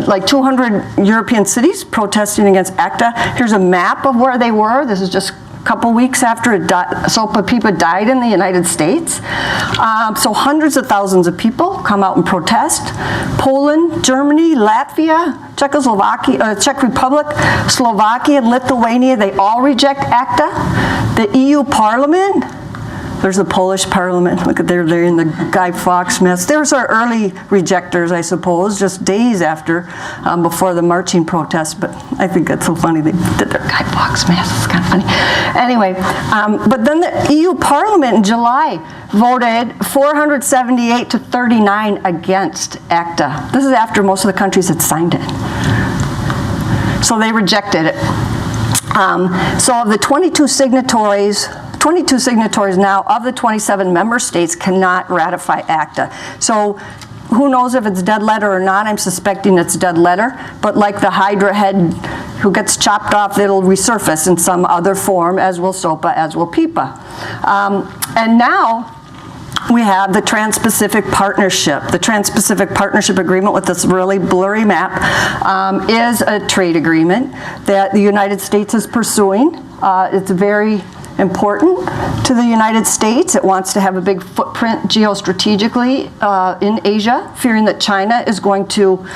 like 200 European cities protesting against ACTA. Here's a map of where they were. This is just couple weeks after SOPA PIPA died in the United States. So hundreds of thousands of people come out and protest. Poland, Germany, Latvia, Czechoslovakia, Czech Republic, Slovakia, and Lithuania, they all reject ACTA. The EU Parliament, There's the Polish parliament. Look at they're in the Guy Fawkes mess. There's our early rejectors, I suppose, just days after, before the marching protests. But I think that's so funny. They did their Guy Fawkes mess. It's kind of funny. Anyway, but then the EU Parliament in July voted 478 to 39 against ACTA. This is after most of the countries had signed it. So they rejected it. So of the 22 signatories now, of the 27 member states cannot ratify ACTA. So who knows if it's dead letter or not? I'm suspecting it's dead letter, but like the Hydra head who gets chopped off, it'll resurface in some other form, as will SOPA, as will PIPA. And now we have the Trans-Pacific Partnership. The Trans-Pacific Partnership Agreement with this really blurry map is a trade agreement that the United States is pursuing. It's very important to the United States. It wants to have a big footprint geostrategically in Asia, fearing that China is going to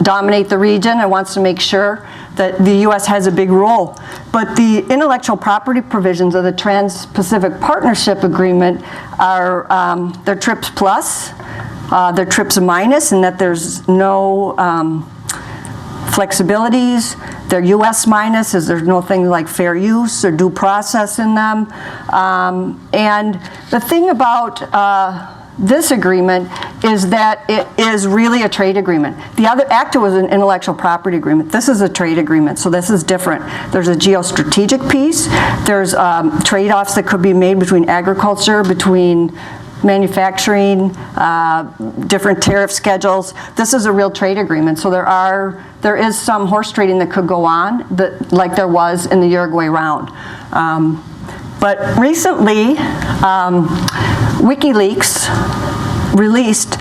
dominate the region and wants to make sure that the U.S. has a big role. But the intellectual property provisions of the Trans-Pacific Partnership Agreement are they're TRIPS plus, they're TRIPS minus, in that there's no flexibilities. They're US minus, as there's no thing like fair use or due process in them. And the thing about this agreement is that it is really a trade agreement. The other ACTA was an intellectual property agreement. This is a trade agreement, so this is different. There's a geostrategic piece. There's trade-offs that could be made between agriculture, between manufacturing, different tariff schedules. This is a real trade agreement, so there is some horse trading that could go on, like there was in the Uruguay round. But recently, WikiLeaks released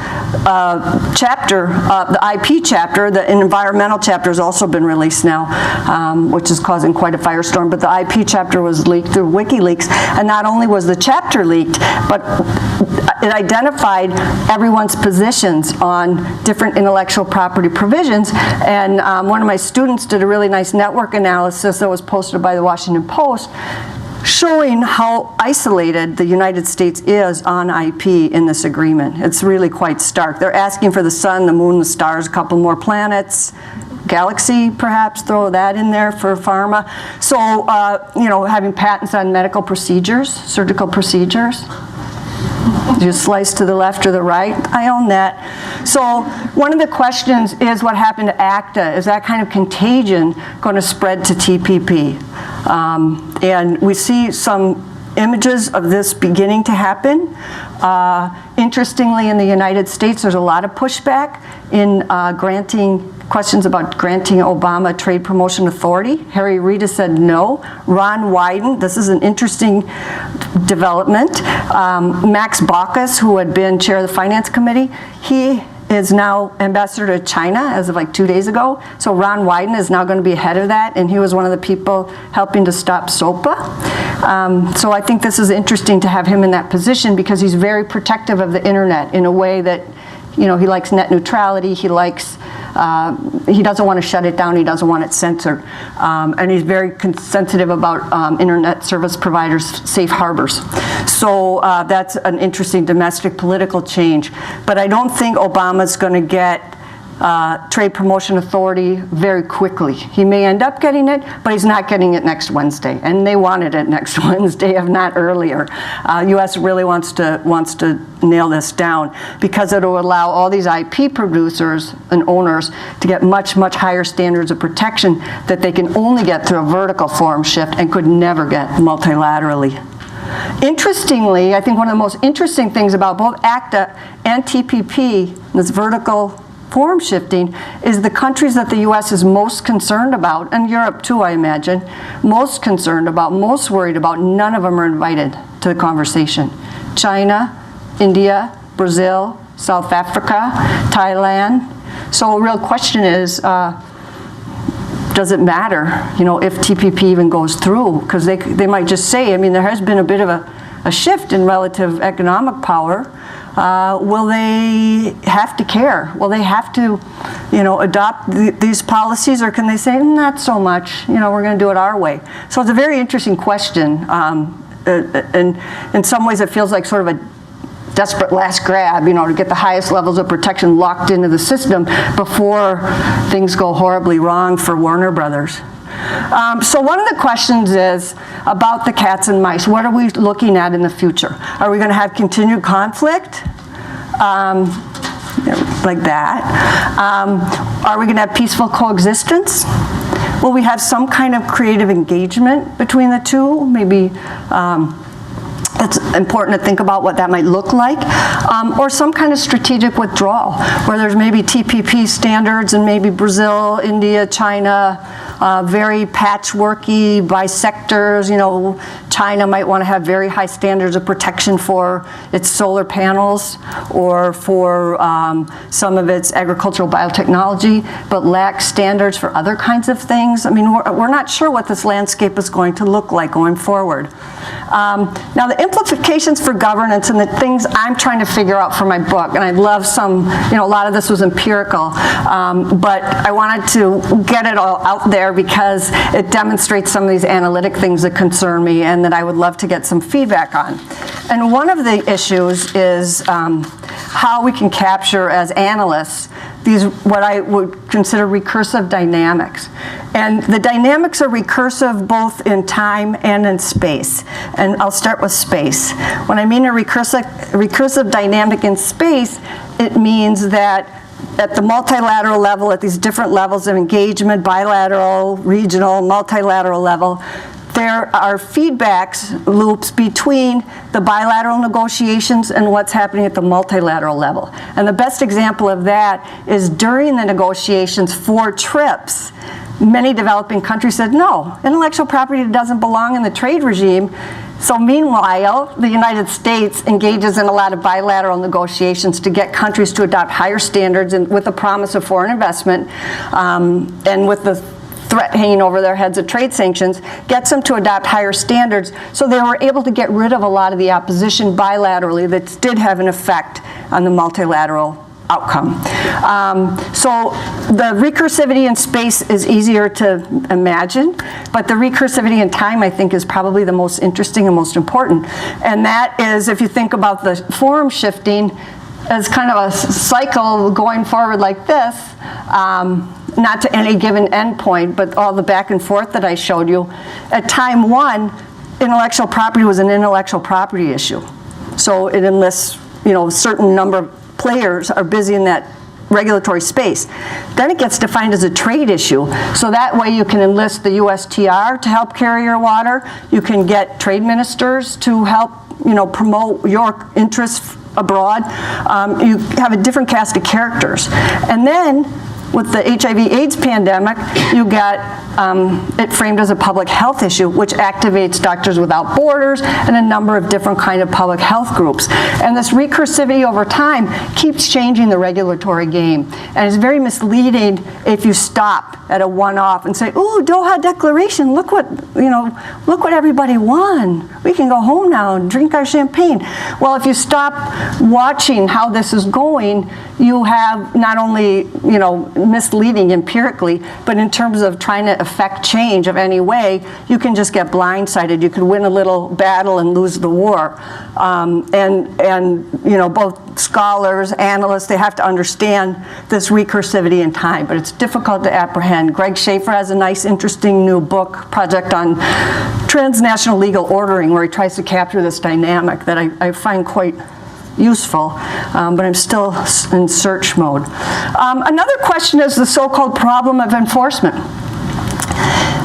chapter, the IP chapter, the environmental chapter has also been released now, which is causing quite a firestorm, but the IP chapter was leaked through WikiLeaks, and not only was the chapter leaked, but it identified everyone's positions on different intellectual property provisions, and one of my students did a really nice network analysis that was posted by the Washington Post, showing how isolated the United States is on IP in this agreement. It's really quite stark. They're asking for the sun, the moon, the stars, a couple more planets, galaxy perhaps, throw that in there for pharma. So, you know, having patents on medical procedures, surgical procedures. You slice to the left or the right, I own that. So one of the questions is what happened to ACTA? Is that kind of contagion going to spread to TPP? And we see some images of this beginning to happen. Interestingly, in the United States, there's a lot of pushback in questions about granting Obama trade promotion authority. Harry Reid has said no. Ron Wyden, this is an interesting development. Max Baucus, who had been chair of the Finance Committee, he is now ambassador to China as of like 2 days ago. So Ron Wyden is now going to be ahead of that, and he was one of the people helping to stop SOPA. So I think this is interesting to have him in that position because he's very protective of the internet in a way that, you know, he likes net neutrality, he likes, he doesn't want to shut it down, he doesn't want it censored. And he's very sensitive about internet service providers' safe harbors. So that's an interesting domestic political change. But I don't think Obama's going to get trade promotion authority very quickly. He may end up getting it, but he's not getting it next Wednesday. And they wanted it next Wednesday, if not earlier. U.S. really wants to nail this down because it will allow all these IP producers and owners to get much, much higher standards of protection that they can only get through a vertical forum shift and could never get multilaterally. Interestingly, I think one of the most interesting things about both ACTA and TPP, this vertical forum shifting, is the countries that the U.S. is most concerned about, and Europe too, I imagine, most concerned about, most worried about, none of them are invited to the conversation. China, India, Brazil, South Africa, Thailand. So a real question is, does it matter, you know, if TPP even goes through? Because they might just say, I mean, there has been a bit of a shift in relative economic power. Will they have to care? Will they have to, you know, adopt these policies, or can they say, not so much, you know, we're going to do it our way? So it's a very interesting question. in some ways it feels like sort of a desperate last grab, to get the highest levels of protection locked into the system before things go horribly wrong for Warner Brothers. So one of the questions is about the cats and mice. What are we looking at in the future? Are we going to have continued conflict? Like that. Are we going to have peaceful coexistence? Will we have some kind of creative engagement between the two? Maybe it's important to think about what that might look like. Or some kind of strategic withdrawal, where there's maybe TPP standards and maybe Brazil, India, China, very patchworky by sectors. China might want to have very high standards of protection for its solar panels or for some of its agricultural biotechnology, but lacks standards for other kinds of things. I mean, we're not sure what this landscape is going to look like going forward. Now, the implications for governance and the things I'm trying to figure out for my book, and I love some, a lot of this was empirical, but I wanted to get it all out there because it demonstrates some of these analytic things that concern me and that I would love to get some feedback on. And one of the issues is how we can capture as analysts these, what I would consider recursive dynamics. And the dynamics are recursive both in time and in space. And I'll start with space. When I mean a recursive dynamic in space, it means that at the multilateral level, at these different levels of engagement, bilateral, regional, multilateral level, there are feedbacks loops between the bilateral negotiations and what's happening at the multilateral level. And the best example of that is during the negotiations for TRIPS, many developing countries said, no, intellectual property doesn't belong in the trade regime. So meanwhile, the United States engages in a lot of bilateral negotiations to get countries to adopt higher standards and with the promise of foreign investment and with the threat hanging over their heads of trade sanctions, gets them to adopt higher standards. So they were able to get rid of a lot of the opposition bilaterally that did have an effect on the multilateral outcome. So the recursivity in space is easier to imagine, but the recursivity in time, I think, is probably the most interesting and most important. And that is, if you think about the forum shifting as kind of a cycle going forward like this, not to any given endpoint, but all the back and forth that I showed you. At time one, intellectual property was an intellectual property issue. So it enlists, a certain number of players are busy in that regulatory space. Then it gets defined as a trade issue. So that way you can enlist the USTR to help carry your water. You can get trade ministers to help, promote your interests abroad. You have a different cast of characters. And then with the HIV/AIDS pandemic, you got it framed as a public health issue, which activates Doctors Without Borders and a number of different kind of public health groups. And this recursivity over time keeps changing the regulatory game. And it's very misleading if you stop at a one-off and say, ooh, Doha Declaration, look what everybody won. We can go home now and drink our champagne. Well, if you stop watching how this is going, you have not only, misleading empirically, but in terms of trying to affect change of any way, you can just get blindsided. You could win a little battle and lose the war. Both scholars, analysts, they have to understand this recursivity in time, but it's difficult to apprehend. Greg Schaefer has a nice, interesting new book project on transnational legal ordering where he tries to capture this dynamic that I find quite useful, but I'm still in search mode. Another question is the so-called problem of enforcement.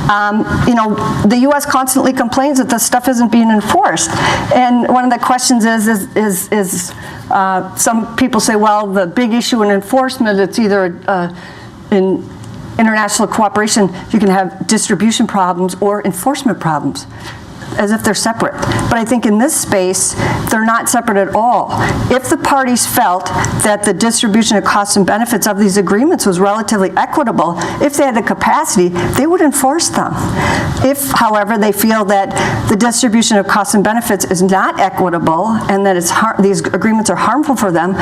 The U.S. constantly complains that this stuff isn't being enforced, and one of the questions is some people say, well, the big issue in enforcement, it's either in international cooperation, you can have distribution problems or enforcement problems, as if they're separate. But I think in this space, They're not separate at all. If the parties felt that the distribution of costs and benefits of these agreements was relatively equitable, if they had the capacity, they would enforce them. If, however, they feel that the distribution of costs and benefits is not equitable and that these agreements are harmful for them,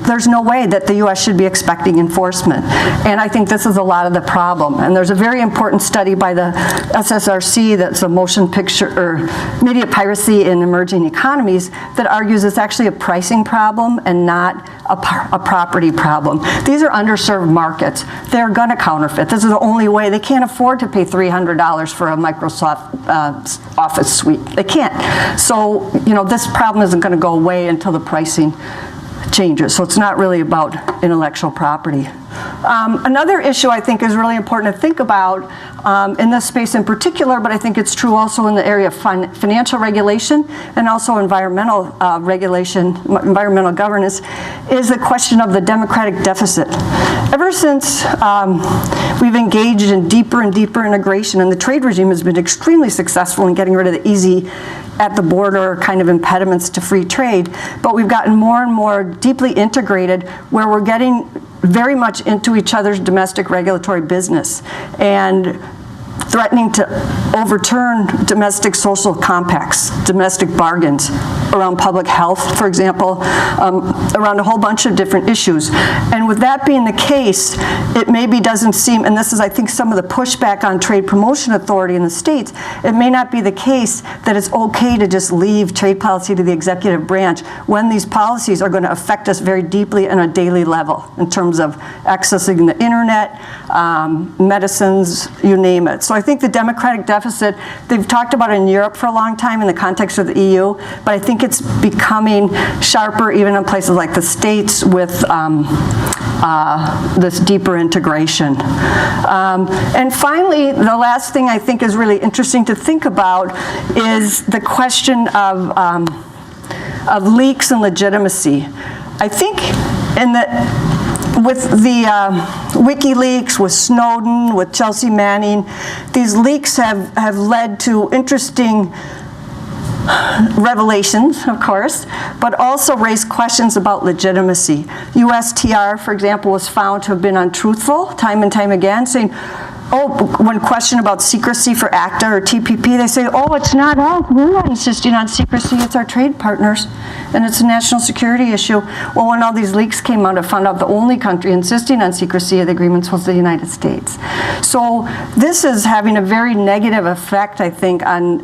there's no way that the U.S. should be expecting enforcement. And I think this is a lot of the problem. And there's a very important study by the SSRC, that's a motion picture or media piracy in emerging economies, that argues it's actually a pricing problem and not a property problem. These are underserved markets. They're going to counterfeit. This is the only way. They can't afford to pay $300 for a Microsoft Office suite. They can't. So, this problem isn't going to go away until the pricing changes. So it's not really about intellectual property. Another issue I think is really important to think about in this space in particular, but I think it's true also in the area of financial regulation and also environmental regulation, environmental governance, is the question of the democratic deficit. Ever since we've engaged in deeper and deeper integration, and the trade regime has been extremely successful in getting rid of the easy at the border kind of impediments to free trade, but we've gotten more and more deeply integrated where we're getting very much into each other's domestic regulatory business and threatening to overturn domestic social compacts, domestic bargains around public health, for example, around a whole bunch of different issues. And with that being the case, it maybe doesn't seem, and this is I think some of the pushback on trade promotion authority in the states, it may not be the case that it's okay to just leave trade policy to the executive branch when these policies are going to affect us very deeply on a daily level in terms of accessing the internet, medicines, you name it. So I think the democratic deficit, they've talked about it in Europe for a long time in the context of the EU, but I think it's becoming sharper even in places like the States with this deeper integration. And finally, the last thing I think is really interesting to think about is the question of leaks and legitimacy. I think with the WikiLeaks, with Snowden, with Chelsea Manning, these leaks have led to interesting revelations, of course, but also raised questions about legitimacy. USTR, for example, was found to have been untruthful time and time again, saying, when questioned about secrecy for ACTA or TPP, they say, it's not us, we're not insisting on secrecy, it's our trade partners, and it's a national security issue. Well, when all these leaks came out, I found out the only country insisting on secrecy of the agreements was the United States. So this is having a very negative effect, I think, on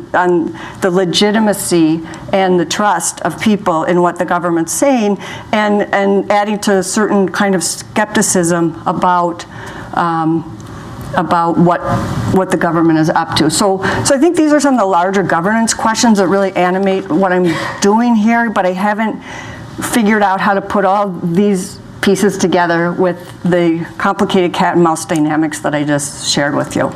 the legitimacy and the trust of people in what the government's saying, and adding to a certain kind of skepticism about what the government is up to. So I think these are some of the larger governance questions that really animate what I'm doing here, but I haven't figured out how to put all these pieces together with the complicated cat and mouse dynamics that I just shared with you.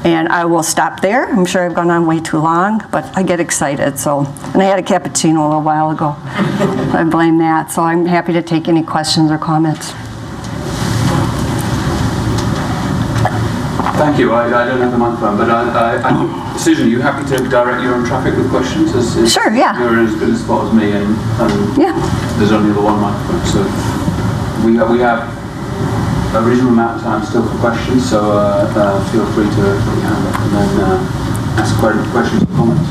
And I will stop there. I'm sure I've gone on way too long, but I get excited. And I had a cappuccino a little while ago. I blame that. So I'm happy to take any questions or comments. Thank you. I don't have the microphone, but Susan, are you happy to direct your own traffic with questions? Sure, yeah. You're in as good a spot as me, and yeah. There's only the one microphone, so we have a reasonable amount of time still for questions, so feel free to put your hand up and then ask questions or comments.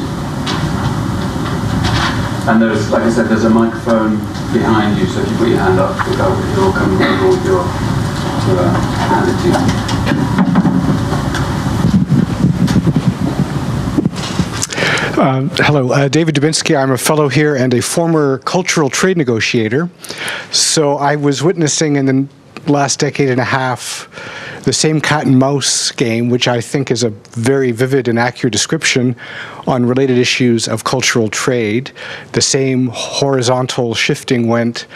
And there's, like I said, there's a microphone behind you, so if you put your hand up, it'll come over with your hand it to you. Hello, David Dubinsky. I'm a fellow here and a former cultural trade negotiator. So I was witnessing in the last decade and a half the same cat and mouse game, which I think is a very vivid and accurate description on related issues of cultural trade. The same horizontal shifting went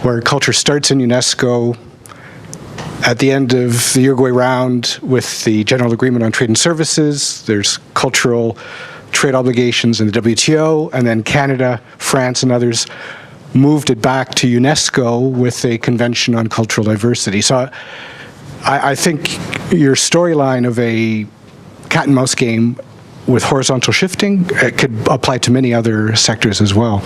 where culture starts in UNESCO. At the end of the Uruguay round with the General Agreement on Trade and Services, there's cultural trade obligations in the WTO, and then Canada, France, and others moved it back to UNESCO with a convention on cultural diversity. So I think your storyline of a cat and mouse game with horizontal shifting. It could apply to many other sectors as well.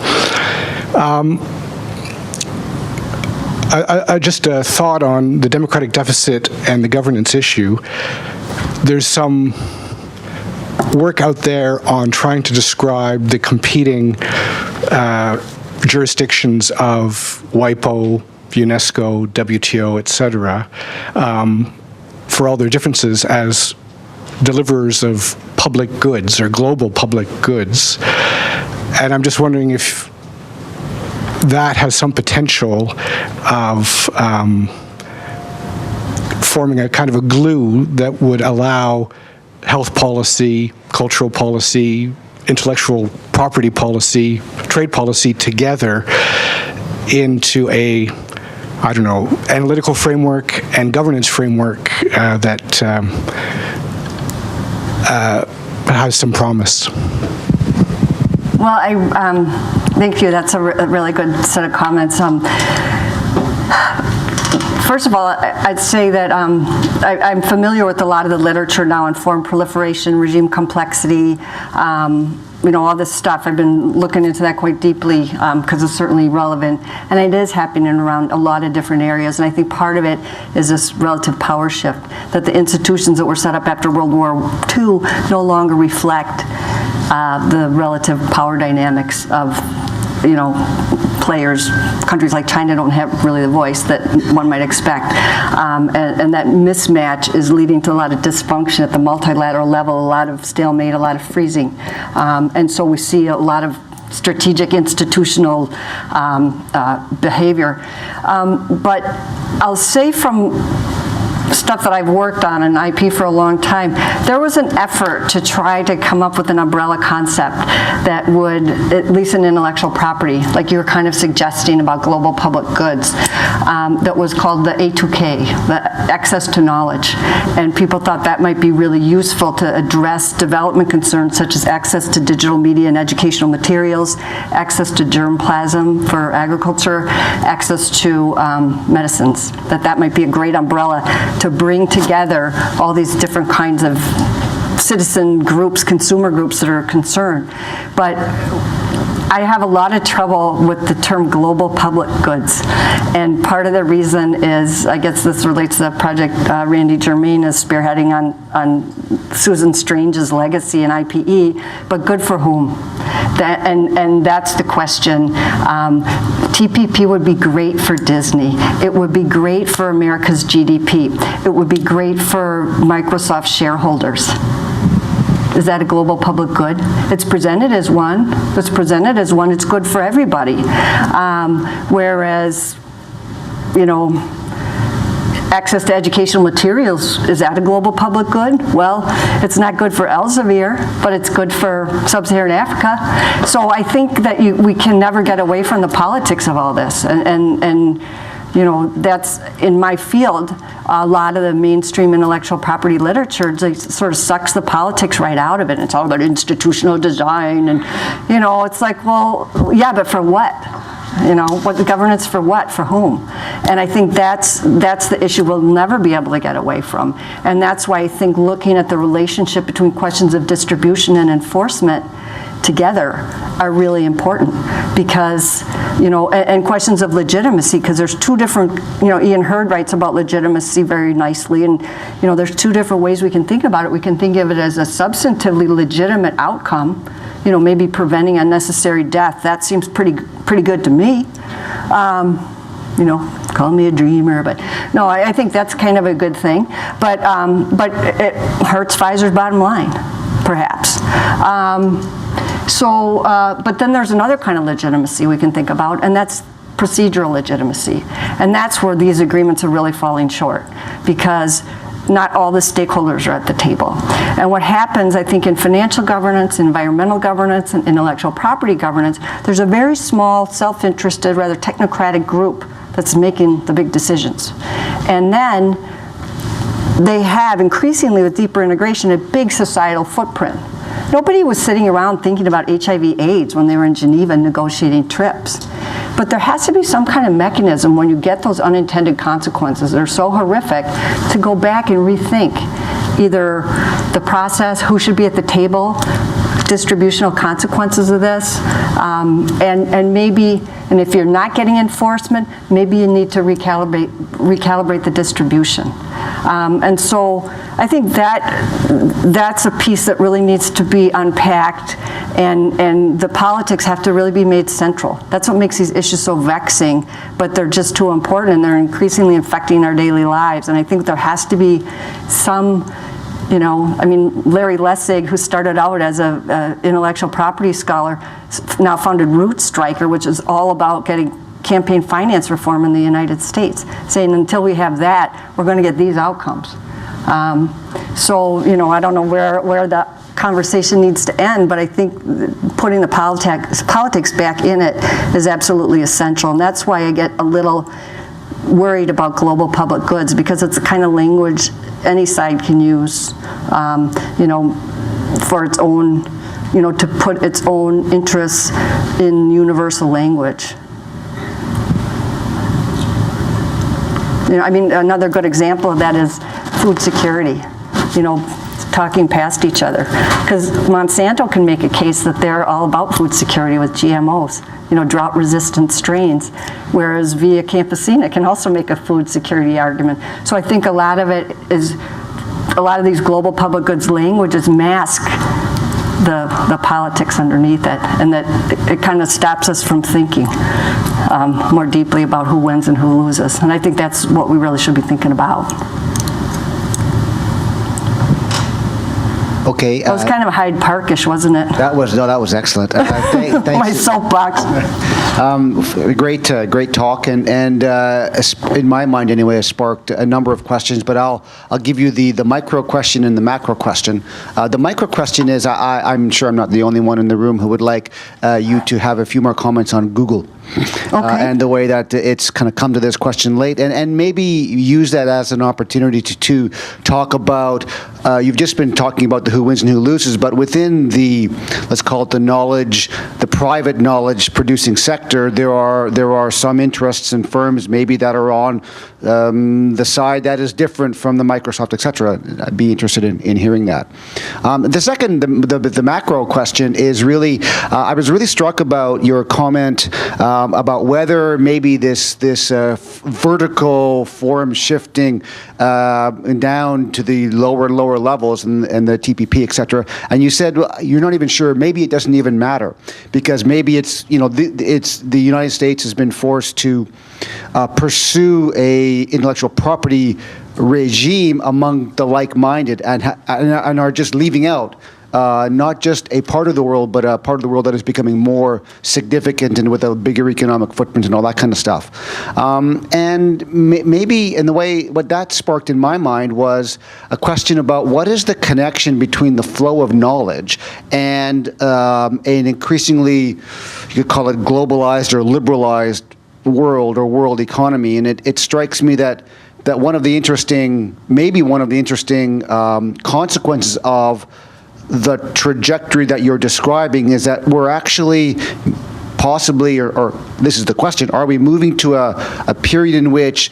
Just a thought on the democratic deficit and the governance issue. There's some work out there on trying to describe the competing jurisdictions of WIPO, UNESCO, WTO, etc., for all their differences as deliverers of public goods or global public goods. And I'm just wondering if that has some potential of forming a kind of a glue that would allow health policy, cultural policy, intellectual property policy, trade policy together into a, I don't know, analytical framework and governance framework that has some promise. Well, thank you. That's a really good set of comments. First of all, I'd say that I'm familiar with a lot of the literature now on foreign proliferation, regime complexity, all this stuff. I've been looking into that quite deeply because it's certainly relevant. And it is happening around a lot of different areas. And I think part of it is this relative power shift, that the institutions that were set up after World War II no longer reflect the relative power dynamics of players. Countries like China don't have really the voice that one might expect. And that mismatch is leading to a lot of dysfunction at the multilateral level, a lot of stalemate, a lot of freezing. And so we see a lot of strategic institutional behavior. But I'll say from stuff that I've worked on in IP for a long time, there was an effort to try to come up with an umbrella concept that would, at least in intellectual property, like you were kind of suggesting about global public goods, that was called the A2K, the access to knowledge. And people thought that might be really useful to address development concerns such as access to digital media and educational materials, access to germplasm for agriculture, access to medicines, that might be a great umbrella to bring together all these different kinds of citizen groups, consumer groups that are concerned. But I have a lot of trouble with the term global public goods. And part of the reason is, I guess this relates to the project Randy Germain is spearheading on Susan Strange's legacy in IPE, but good for whom? And that's the question. TPP would be great for Disney. It would be great for America's GDP. It would be great for Microsoft shareholders. Is that a global public good? It's presented as one. It's presented as one. It's good for everybody. Whereas, access to educational materials, is that a global public good? Well, it's not good for Elsevier, but it's good for sub-Saharan Africa. So I think that we can never get away from the politics of all this. And that's in my field. A lot of the mainstream intellectual property literature sort of sucks the politics right out of it. It's all about institutional design, and it's like, well, yeah, but for what? What the governance for what? For whom? And I think that's the issue we'll never be able to get away from. And that's why I think looking at the relationship between questions of distribution and enforcement together are really important, because and questions of legitimacy, because there's two different, Ian Hurd writes about legitimacy very nicely, and there's two different ways we can think about it. We can think of it as a substantively legitimate outcome, maybe preventing unnecessary death. That seems pretty good to me. Call me a dreamer, but no, I think that's kind of a good thing. But it hurts Pfizer's bottom line, perhaps. But then there's another kind of legitimacy we can think about, and that's procedural legitimacy. And that's where these agreements are really falling short, because not all the stakeholders are at the table. And what happens, I think, in financial governance, environmental governance, and intellectual property governance, there's a very small, self-interested, rather technocratic group that's making the big decisions. And then they have, increasingly with deeper integration, a big societal footprint. Nobody was sitting around thinking about HIV/AIDS when they were in Geneva negotiating TRIPS. But there has to be some kind of mechanism when you get those unintended consequences that are so horrific to go back and rethink either the process, who should be at the table, distributional consequences of this, and maybe, and if you're not getting enforcement, maybe you need to recalibrate the distribution. And so I think that's a piece that really needs to be unpacked, and the politics have to really be made central. That's what makes these issues so vexing, but they're just too important, and they're increasingly affecting our daily lives. And I think there has to be some, you know, I mean, Larry Lessig, who started out as an intellectual property scholar, now founded Root Striker, which is all about getting campaign finance reform in the United States, saying until we have that, we're going to get these outcomes. So, you know, I don't know where the conversation needs to end, but I think putting the politics back in it is absolutely essential. And that's why I get a little worried about global public goods, because it's the kind of language any side can use, you know, for its own, you know, to put its own interests in universal language. You know, I mean, another good example of that is food security, you know, talking past each other. Because Monsanto can make a case that they're all about food security with GMOs, you know, drought-resistant strains, whereas Via Campesina can also make a food security argument. So I think a lot of it is, a lot of these global public goods languages mask the politics underneath it, and that it kind of stops us from thinking more deeply about who wins and who loses. And I think that's what we really should be thinking about. Okay. It was kind of Hyde Parkish, wasn't it? That was excellent. Thanks. My soapbox. Great talk, and in my mind anyway, it sparked a number of questions. But I'll give you the micro question and the macro question. The micro question is, I'm sure I'm not the only one in the room who would like you to have a few more comments on Google. Okay. And the way that it's kind of come to this question late, and maybe use that as an opportunity to talk about, you've just been talking about the who wins and who loses, but within the, let's call it the private knowledge producing sector, there are some interests and firms maybe that are on the side that is different from the Microsoft, et cetera. I'd be interested in hearing that. The second, the macro question is really, I was really struck about your comment about whether maybe this vertical forum shifting down to the lower levels and the TPP, et cetera. And you said, well, you're not even sure, maybe it doesn't even matter, because maybe it's, you know, it's the United States has been forced to pursue a intellectual property regime among the like-minded, and are just leaving out not just a part of the world, but a part of the world that is becoming more significant and with a bigger economic footprint and all that kind of stuff. And maybe in the way, what that sparked in my mind was a question about what is the connection between the flow of knowledge and an increasingly, you could call it globalized or liberalized world or world economy. And it strikes me that one of the interesting, consequences of the trajectory that you're describing is that we're actually possibly, or this is the question, are we moving to a period in which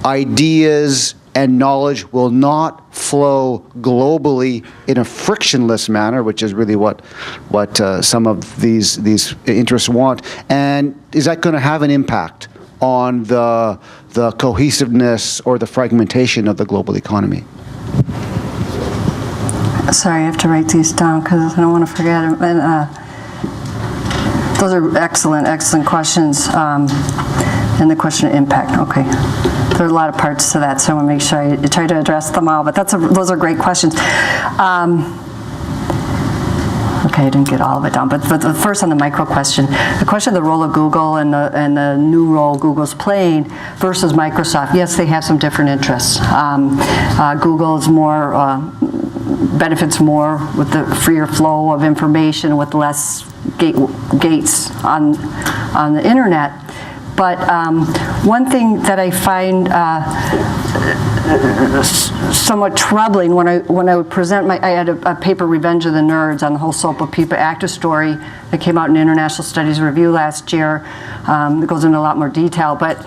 ideas and knowledge will not flow globally in a frictionless manner, which is really what some of these interests want? And is that going to have an impact on the cohesiveness or the fragmentation of the global economy? Sorry, I have to write these down because I don't want to forget them. And, those are excellent questions. And the question of impact, okay. There are a lot of parts to that, so I want to make sure I try to address them all, but those are great questions. Okay, I didn't get all of it down, but the first on the micro question, the question of the role of Google and the new role Google's playing versus Microsoft. Yes, they have some different interests. Google is more, benefits more with the freer flow of information, with less gates on the internet. But one thing that I find somewhat troubling when I would present I had a paper, Revenge of the Nerds, on the whole SOPA PIPA ACTA story that came out in International Studies Review last year. It goes into a lot more detail, but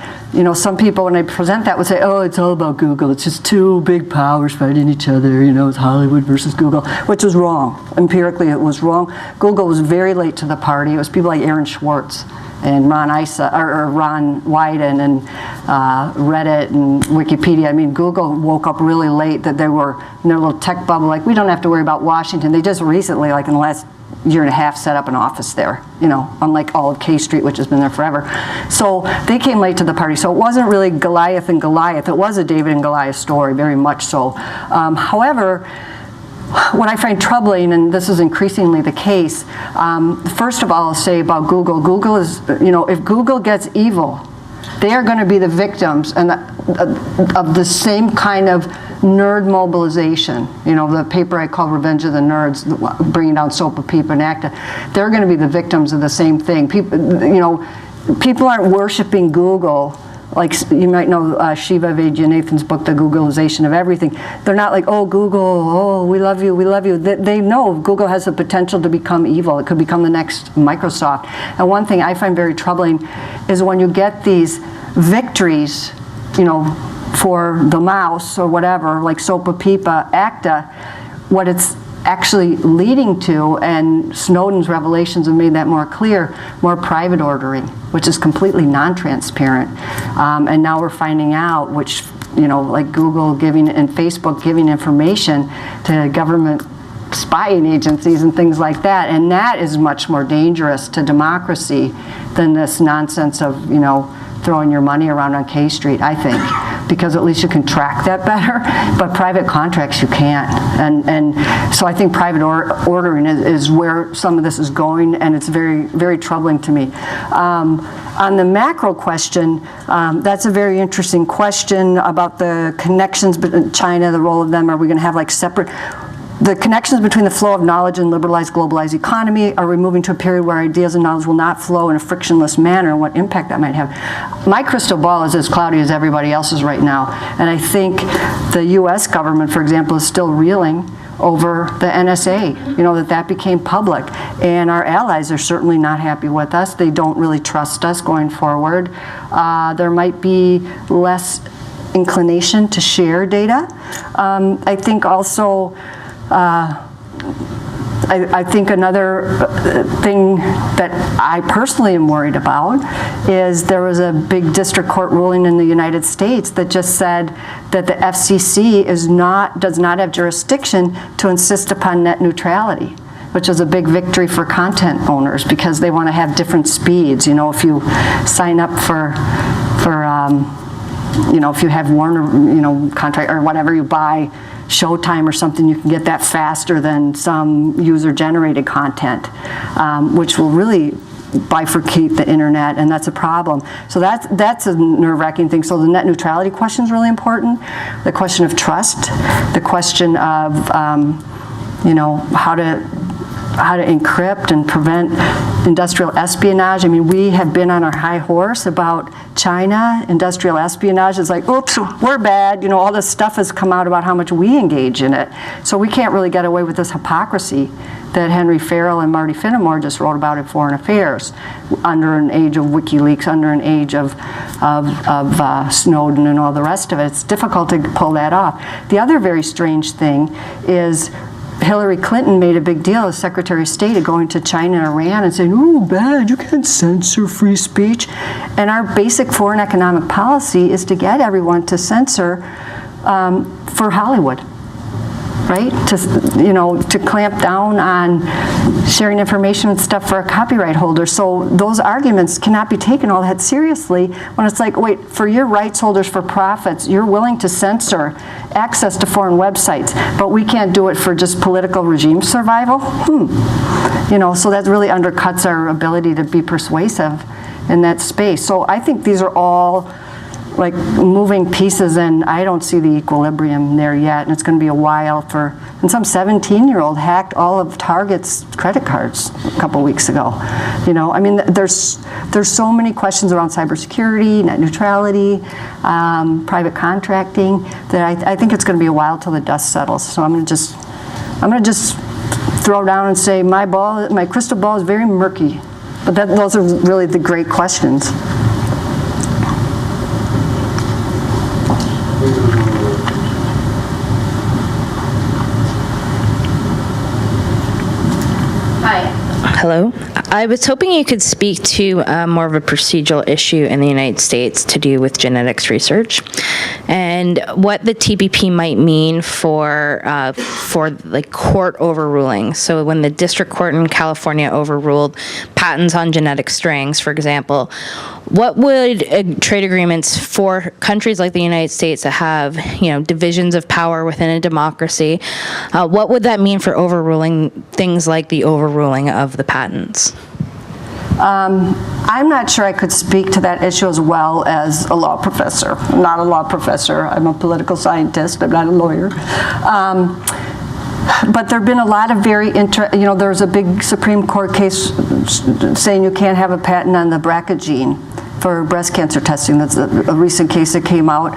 some people, when I present that, would say, oh, it's all about Google. It's just two big powers fighting each other, it's Hollywood versus Google, which was wrong. Empirically, it was wrong. Google was very late to the party. It was people like Aaron Swartz and Ron Wyden and Reddit and Wikipedia. I mean, Google woke up really late, that they were in their little tech bubble, like, we don't have to worry about Washington. They just recently, like in the last year and a half, set up an office there, unlike all of K Street, which has been there forever. So they came late to the party. So it wasn't really Goliath and Goliath. It was a David and Goliath story, very much so. However, what I find troubling, and this is increasingly the case, first of all, I'll say about Google. Google is, if Google gets evil, they are going to be the victims of the same kind of nerd mobilization. The paper I call Revenge of the Nerds, bringing down SOPA PIPA and ACTA. They're going to be the victims of the same thing. People aren't worshiping Google. Like, you might know Shiva Vaidyanathan's book, The Googleization of Everything. They're not like, oh, Google, oh, we love you, we love you. They know Google has the potential to become evil. It could become the next Microsoft. And one thing I find very troubling is when you get these victories, for the mouse or whatever, like SOPA PIPA, ACTA, what it's actually leading to, and Snowden's revelations have made that more clear, more private ordering, which is completely non-transparent. And now we're finding out, which, like Google giving and Facebook giving information to government spying agencies and things like that. And that is much more dangerous to democracy than this nonsense of, throwing your money around on K Street, I think, because at least you can track that better, but private contracts you can't. And so I think private ordering is where some of this is going, and it's very, very troubling to me. On the macro question, that's a very interesting question about the connections between China, the role of them. Are we going to have like separate? The connections between the flow of knowledge and liberalized, globalized economy. Are we moving to a period where ideas and knowledge will not flow in a frictionless manner, and what impact that might have? My crystal ball is as cloudy as everybody else's right now, and I think the US government, for example, is still reeling over the NSA, that became public. And our allies are certainly not happy with us. They don't really trust us going forward. There might be less inclination to share data. I think also, I think another thing that I personally am worried about is there was a big district court ruling in the United States that just said that the FCC does not have jurisdiction to insist upon net neutrality, which is a big victory for content owners because they want to have different speeds. If you sign up for if you have Warner, contract or whatever, you buy Showtime or something, you can get that faster than some user-generated content, which will really bifurcate the internet, and that's a problem. So that's a nerve-wracking thing. So the net neutrality question is really important. The question of trust, the question of how to encrypt and prevent industrial espionage. I mean, we have been on our high horse about China, industrial espionage. It's like, oops, we're bad. All this stuff has come out about how much we engage in it. So we can't really get away with this hypocrisy that Henry Farrell and Marty Finnemore just wrote about in Foreign Affairs, under an age of WikiLeaks, under an age of Snowden and all the rest of it. It's difficult to pull that off. The other very strange thing is Hillary Clinton made a big deal as Secretary of State of going to China and Iran and saying, oh, bad, you can't censor free speech. And our basic foreign economic policy is to get everyone to censor for Hollywood, right? To clamp down on sharing information and stuff for a copyright holder. So those arguments cannot be taken all that seriously when it's like, wait, for your rights holders for profits, you're willing to censor access to foreign websites, but we can't do it for just political regime survival? So that really undercuts our ability to be persuasive in that space. So I think these are all like moving pieces, and I don't see the equilibrium there yet, and it's going to be a while for, and some 17-year-old hacked all of Target's credit cards a couple weeks ago. You know, I mean, there's so many questions around cybersecurity, net neutrality, private contracting, that I think it's going to be a while till the dust settles. So I'm going to just throw down and say my crystal ball is very murky, but those are really the great questions. Hello. I was hoping you could speak to more of a procedural issue in the United States to do with genetics research, and what the TPP might mean for like court overruling. So when the district court in California overruled patents on genetic strings, for example, what would trade agreements for countries like the United States that have, you know, divisions of power within a democracy, what would that mean for overruling things like the overruling of the patents? I'm not sure I could speak to that issue as well as a law professor. I'm not a law professor. I'm a political scientist. I'm not a lawyer. But there have been a lot of there's a big Supreme Court case saying you can't have a patent on the BRCA gene for breast cancer testing. That's a recent case that came out.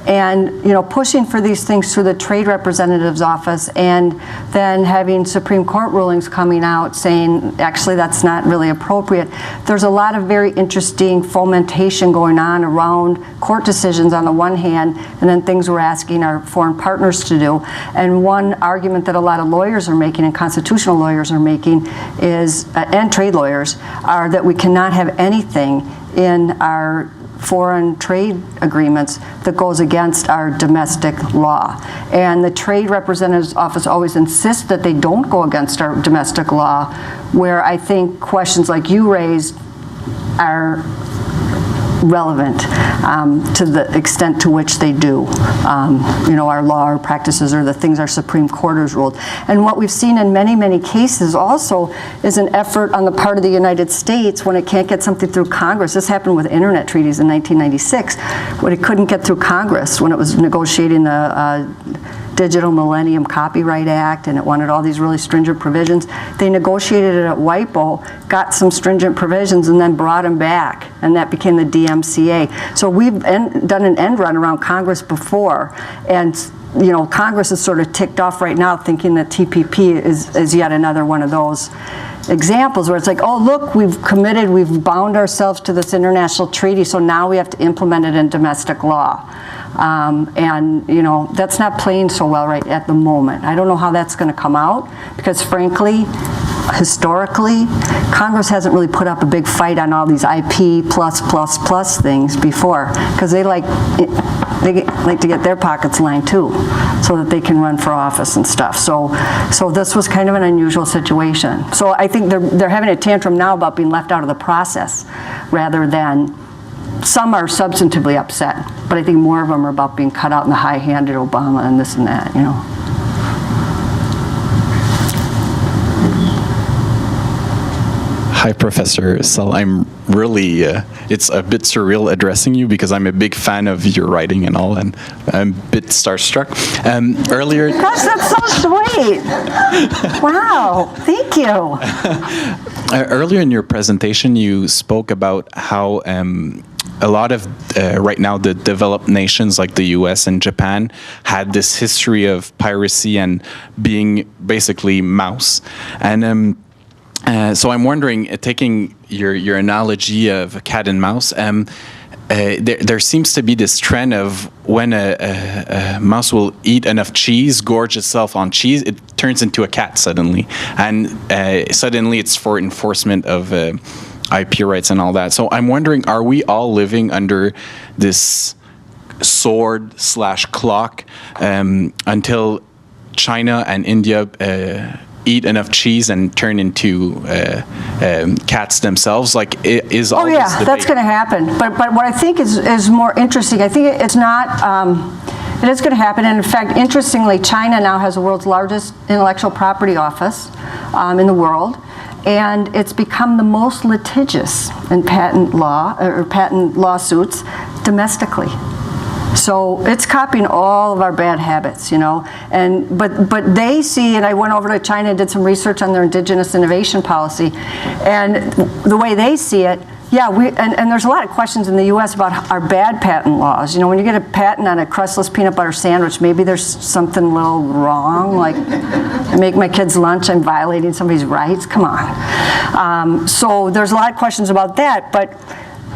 And, you know, pushing for these things through the Trade Representative's office, and then having Supreme Court rulings coming out saying, actually, that's not really appropriate. There's a lot of very interesting fomentation going on around court decisions on the one hand, and then things we're asking our foreign partners to do. And one argument that a lot of lawyers are making, and constitutional lawyers are making, is, and trade lawyers, are that we cannot have anything in our foreign trade agreements that goes against our domestic law. And the Trade Representative's office always insists that they don't go against our domestic law, where I think questions like you raised are relevant to the extent to which they do. You know, our law, our practices, or the things our Supreme Court has ruled. And what we've seen in many, many cases also is an effort on the part of the United States when it can't get something through Congress. This happened with internet treaties in 1996, when it couldn't get through Congress, when it was negotiating the Digital Millennium Copyright Act, and it wanted all these really stringent provisions. They negotiated it at WIPO, got some stringent provisions, and then brought them back, and that became the DMCA. So we've done an end run around Congress before, and you know, Congress is sort of ticked off right now thinking that TPP is yet another one of those examples where it's like, oh, look, we've committed, we've bound ourselves to this international treaty, so now we have to implement it in domestic law. And, you know, that's not playing so well right at the moment. I don't know how that's going to come out, because frankly, historically, Congress hasn't really put up a big fight on all these IP plus things before, because they like to get their pockets lined too, so that they can run for office and stuff. So this was kind of an unusual situation. So I think they're having a tantrum now about being left out of the process, rather than, some are substantively upset, but I think more of them are about being cut out in the high-handed Obama and this and that, you know. Hi, Professor Sull. I'm really, it's a bit surreal addressing you because I'm a big fan of your writing and all, and I'm a bit starstruck. Earlier... Gosh, that's so sweet. Wow, thank you. Earlier in your presentation, you spoke about how a lot of, right now, the developed nations like the US and Japan had this history of piracy and being basically mouse. And so I'm wondering, taking your analogy of a cat and mouse, there seems to be this trend of when a mouse will eat enough cheese, gorge itself on cheese, it turns into a cat suddenly. And suddenly it's for enforcement of IP rights and all that. So I'm wondering, are we all living under this sword/clock until China and India eat enough cheese and turn into cats themselves? Like, is all this debate? That's going to happen. But what I think is more interesting, I think it's not, it is going to happen. And in fact, interestingly, China now has the world's largest intellectual property office in the world. And it's become the most litigious in patent law, or patent lawsuits. domestically. So it's copying all of our bad habits, you know. And but they see, and I went over to China and did some research on their indigenous innovation policy, and the way they see it, yeah, and there's a lot of questions in the U.S. about our bad patent laws. You know, when you get a patent on a crustless peanut butter sandwich, maybe there's something a little wrong, like I make my kids lunch, I'm violating somebody's rights. Come on. So there's a lot of questions about that, but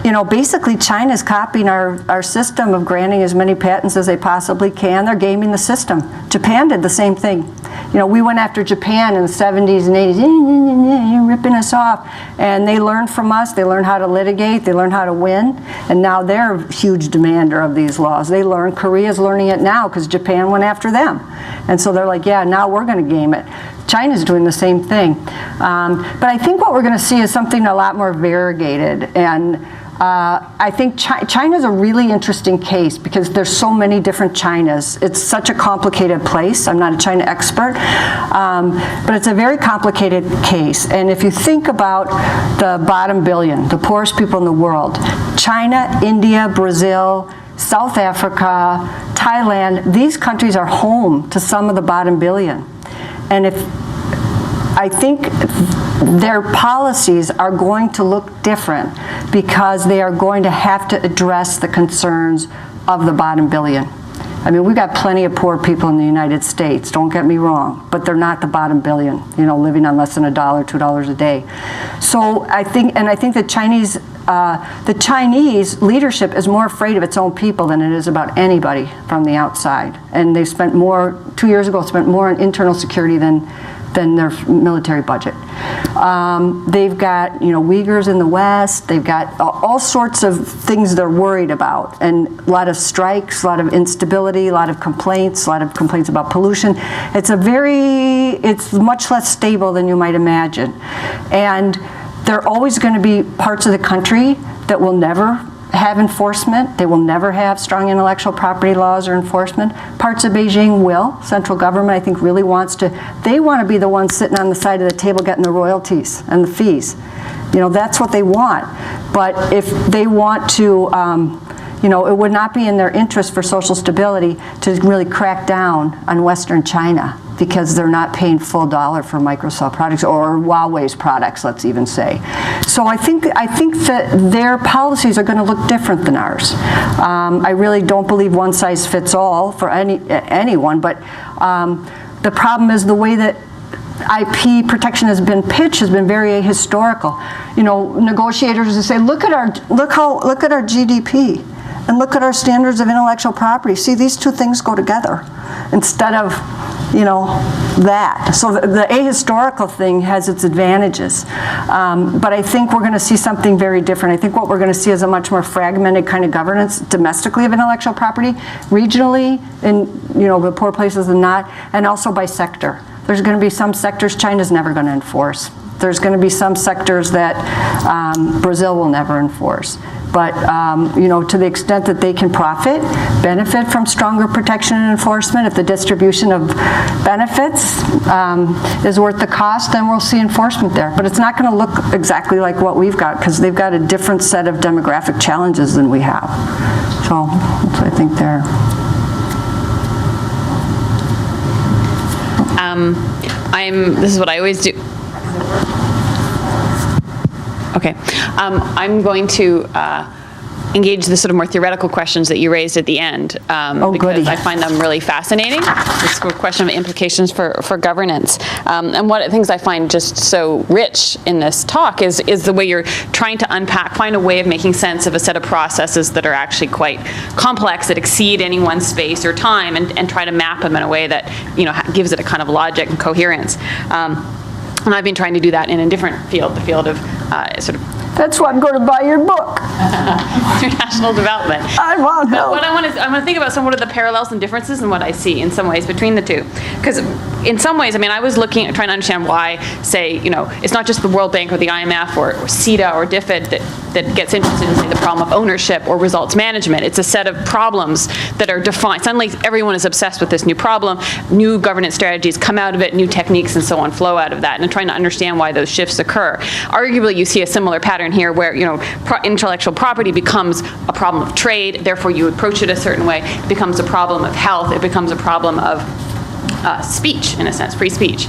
you know, basically China's copying our system of granting as many patents as they possibly can. They're gaming the system. Japan did the same thing. You know, we went after Japan in the 70s and 80s, you're ripping us off. And they learned from us, they learned how to litigate, they learned how to win, and now they're a huge demander of these laws. They learned, Korea's learning it now because Japan went after them. And so they're like, yeah, now we're gonna game it. China's doing the same thing. But I think what we're gonna see is something a lot more variegated, and I think China's a really interesting case because there's so many different Chinas. It's such a complicated place. I'm not a China expert, but it's a very complicated case. And if you think about the bottom billion, the poorest people in the world, China, India, Brazil, South Africa, Thailand, these countries are home to some of the bottom billion. And I think their policies are going to look different because they are going to have to address the concerns of the bottom billion. I mean, we've got plenty of poor people in the United States, don't get me wrong, but they're not the bottom billion, you know, living on less than $1, $2 a day. So I think the Chinese leadership is more afraid of its own people than it is about anybody from the outside. And they spent more, 2 years ago, spent more on internal security than their military budget. They've got, you know, Uyghurs in the West. They've got all sorts of things they're worried about, and a lot of strikes, a lot of instability, a lot of complaints about pollution. It's much less stable than you might imagine. And there are always going to be parts of the country that will never have enforcement. They will never have strong intellectual property laws or enforcement. Parts of Beijing will. Central government, I think, really wants to. They want to be the ones sitting on the side of the table getting the royalties and the fees. You know, that's what they want. But if they want to, you know, it would not be in their interest for social stability to really crack down on Western China, because they're not paying full dollar for Microsoft products or Huawei's products, let's even say. So I think that their policies are going to look different than ours. I really don't believe one size fits all for anyone, but the problem is the way that IP protection has been pitched has been very ahistorical. You know, negotiators will say, look at our GDP and look at our standards of intellectual property. See, these two things go together instead of, you know, that. So the ahistorical thing has its advantages. But I think we're going to see something very different. I think what we're going to see is a much more fragmented kind of governance domestically of intellectual property, regionally in, you know, the poor places than not, and also by sector. There's going to be some sectors China's never going to enforce. There's going to be some sectors that Brazil will never enforce. But you know, to the extent that they can benefit from stronger protection and enforcement, if the distribution of benefits is worth the cost, then we'll see enforcement there. But it's not going to look exactly like what we've got, because they've got a different set of demographic challenges than we have. So that's what I think there. This is what I always do. Okay. I'm going to engage the sort of more theoretical questions that you raised at the end, because goody. I find them really fascinating. This question of implications for governance. And one of the things I find just so rich in this talk is the way you're trying to find a way of making sense of a set of processes that are actually quite complex, that exceed any one space or time, and try to map them in a way that, you know, gives it a kind of logic and coherence. And I've been trying to do that in a different field, the field of sort of... That's why I'm going to buy your book. International development. I want help. What I want to think about what are the parallels and differences in what I see in some ways between the two. Because in some ways, I mean, I was trying to understand why, say, you know, it's not just the World Bank or the IMF or CETA or DFID that gets interested in, say, the problem of ownership or results management. It's a set of problems that are defined. Suddenly, everyone is obsessed with this new problem. New governance strategies come out of it, new techniques and so on flow out of that, and I'm trying to understand why those shifts occur. Arguably, you see a similar pattern pattern here where, intellectual property becomes a problem of trade, therefore you approach it a certain way, it becomes a problem of health, it becomes a problem of speech, in a sense, free speech.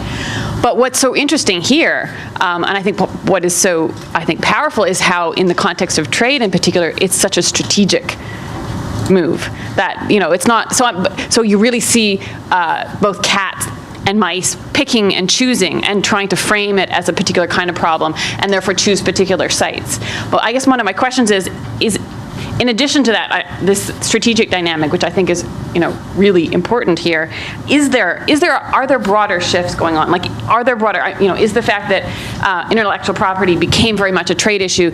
But what's so interesting here, and I think what is so, powerful is how, in the context of trade in particular, it's such a strategic move that, it's not, so you really see both cats and mice picking and choosing and trying to frame it as a particular kind of problem and therefore choose particular sites. But I guess one of my questions is in addition to that, this strategic dynamic, which I think is, really important here, are there broader shifts going on? Like, are there broader, is the fact that intellectual property became very much a trade issue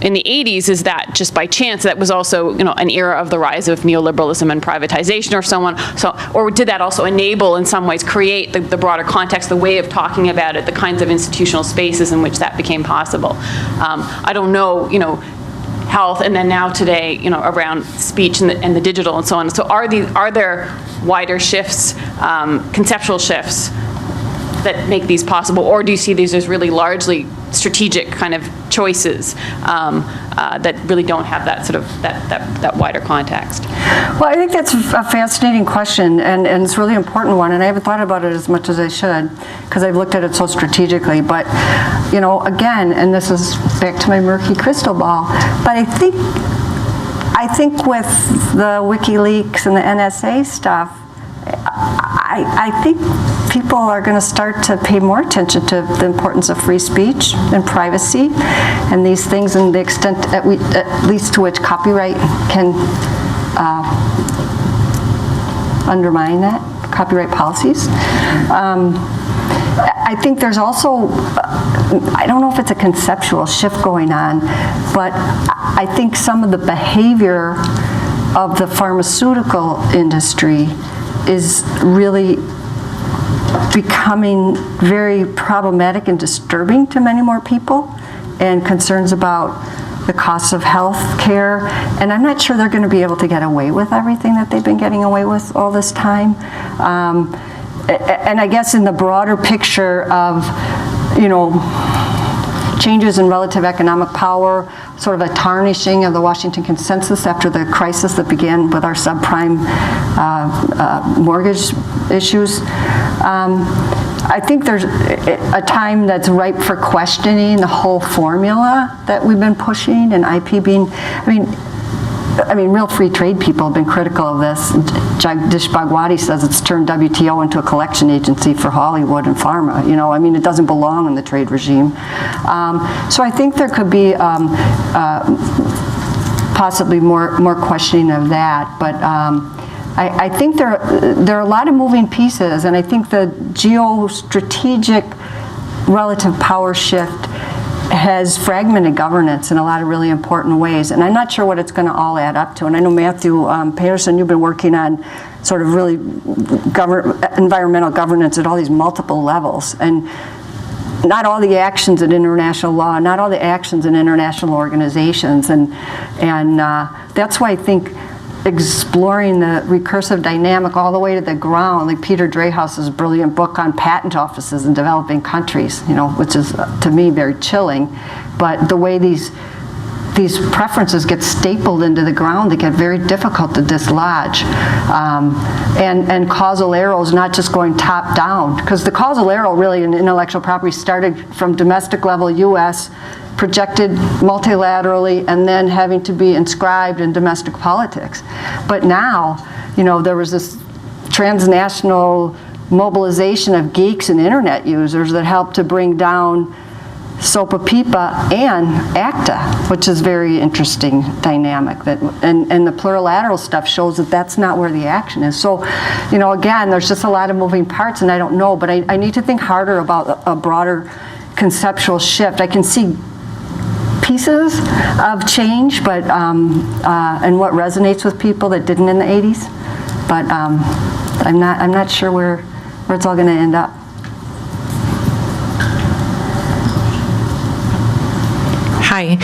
in the 80s, is that just by chance? That was also, an era of the rise of neoliberalism and privatization or so on. Or did that also enable, in some ways, create the broader context, the way of talking about it, the kinds of institutional spaces in which that became possible? I don't know, health, and then now today, around speech and the digital and so on. So are there wider shifts, conceptual shifts that make these possible, or do you see these as really largely strategic kind of choices that really don't have that sort of that wider context? Well, I think that's a fascinating question, and it's a really important one, and I haven't thought about it as much as I should, because I've looked at it so strategically. But, again, and this is back to my murky crystal ball, but I think with the WikiLeaks and the NSA stuff, I think people are going to start to pay more attention to the importance of free speech and privacy and these things, and the extent at least to which copyright can undermine that, copyright policies. I think there's also, I don't know if it's a conceptual shift going on, but I think some of the behavior of the pharmaceutical industry is really becoming very problematic and disturbing to many more people, and concerns about the costs of health care. And I'm not sure they're going to be able to get away with everything that they've been getting away with all this time. And I guess in the broader picture of, changes in relative economic power, sort of a tarnishing of the Washington Consensus after the crisis that began with our subprime mortgage issues. I think there's a time that's ripe for questioning the whole formula that we've been pushing, and IP being, I mean, real free trade people have been critical of this. Jagdish Bhagwati says it's turned WTO into a collection agency for Hollywood and pharma. It doesn't belong in the trade regime. So I think there could be possibly more questioning of that. But I think there are a lot of moving pieces, and I think the geostrategic relative power shift has fragmented governance in a lot of really important ways, and I'm not sure what it's going to all add up to. And I know, Matthew Patterson, you've been working on sort of really environmental governance at all these multiple levels, and not all the actions in international law, not all the actions in international organizations, and that's why I think exploring the recursive dynamic all the way to the ground, like Peter Dreyhaus's brilliant book on patent offices in developing countries, which is, to me, very chilling. But the way these preferences get stapled into the ground, they get very difficult to dislodge. And causal arrows not just going top down, because the causal arrow really in intellectual property started from domestic level US, projected multilaterally, and then having to be inscribed in domestic politics. But now, there was this transnational mobilization of geeks and internet users that helped to bring down SOPA PIPA and ACTA, which is very interesting dynamic. And the plurilateral stuff shows that that's not where the action is. So, again, there's just a lot of moving parts, and I don't know, but I need to think harder about a broader conceptual shift. I can see pieces of change, but and what resonates with people that didn't in the 80s, but I'm not sure where it's all going to end up. Hi.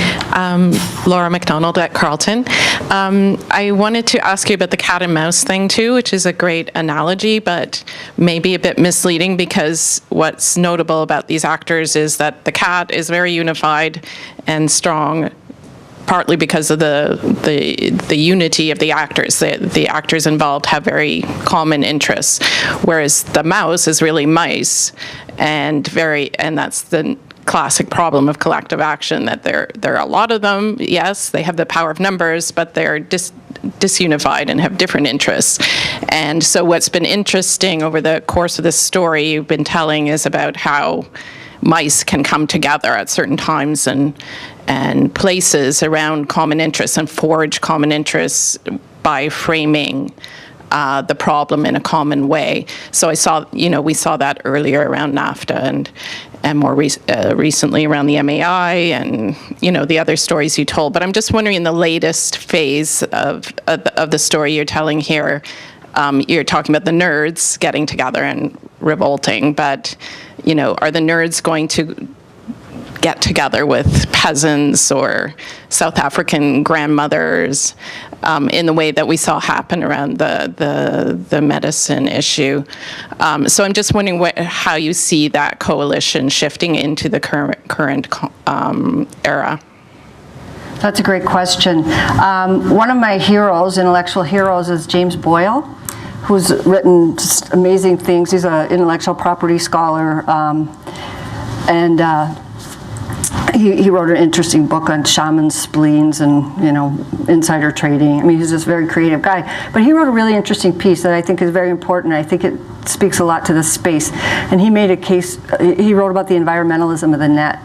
Laura McDonald at Carleton. I wanted to ask you about the cat and mouse thing too, which is a great analogy, but maybe a bit misleading, because what's notable about these actors is that the cat is very unified and strong, partly because of the unity of the actors. The actors involved have very common interests, whereas the mouse is really mice, and that's the classic problem of collective action, that there are a lot of them. Yes, they have the power of numbers, but they're disunified and have different interests. And so what's been interesting over the course of this story you've been telling is about how mice can come together at certain times and places around common interests and forge common interests by framing the problem in a common way. So we saw that earlier around NAFTA and more recently around the MAI and, the other stories you told. But I'm just wondering, in the latest phase of the story you're telling here, you're talking about the nerds getting together and revolting, but, are the nerds going to get together with peasants or South African grandmothers in the way that we saw happen around the medicine issue? So I'm just wondering how you see that coalition shifting into the current era. That's a great question. One of my heroes, intellectual heroes, is James Boyle, who's written just amazing things. He's an intellectual property scholar, and he wrote an interesting book on shaman spleens and, insider trading. I mean, he's this very creative guy. But he wrote a really interesting piece that I think is very important. I think it speaks a lot to this space. And he made a case, he wrote about the environmentalism of the net.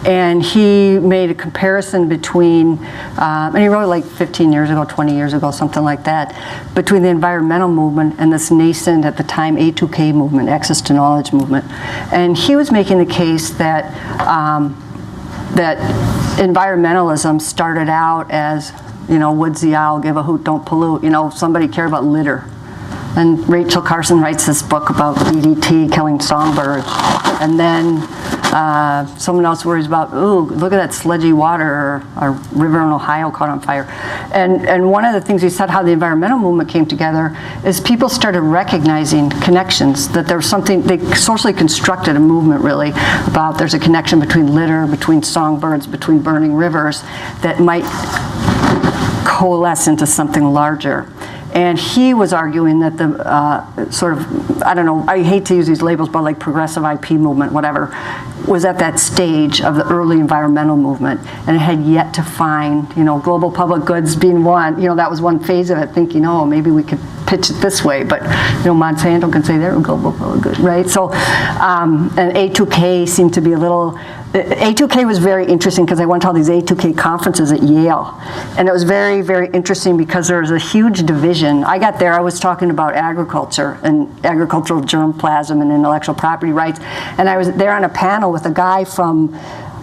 And he made a comparison between, and he wrote it like 15 years ago, 20 years ago, something like that, between the environmental movement and this nascent, at the time, A2K movement, access to knowledge movement. And he was making the case that that environmentalism started out as, woods the owl, give a hoot, don't pollute. Somebody cared about litter. And Rachel Carson writes this book about DDT killing songbirds. And then someone else worries about, ooh, look at that sludgy water, or our river in Ohio caught on fire. And one of the things he said, how the environmental movement came together, is people started recognizing connections, that there was something, they socially constructed a movement really about there's a connection between litter, between songbirds, between burning rivers, that might coalesce into something larger. And he was arguing that the sort of, I don't know, I hate to use these labels, but like progressive IP movement, whatever, was at that stage of the early environmental movement, and it had yet to find, global public goods being one, that was one phase of it, thinking, oh, maybe we could pitch it this way, but, Monsanto can say they're a global public good, right? So, and A2K seemed to be a little, A2K was very interesting because I went to all these A2K conferences at Yale, and it was very, very interesting because there was a huge division. I got there, I was talking about agriculture and agricultural germplasm and intellectual property rights, and I was there on a panel with a guy from,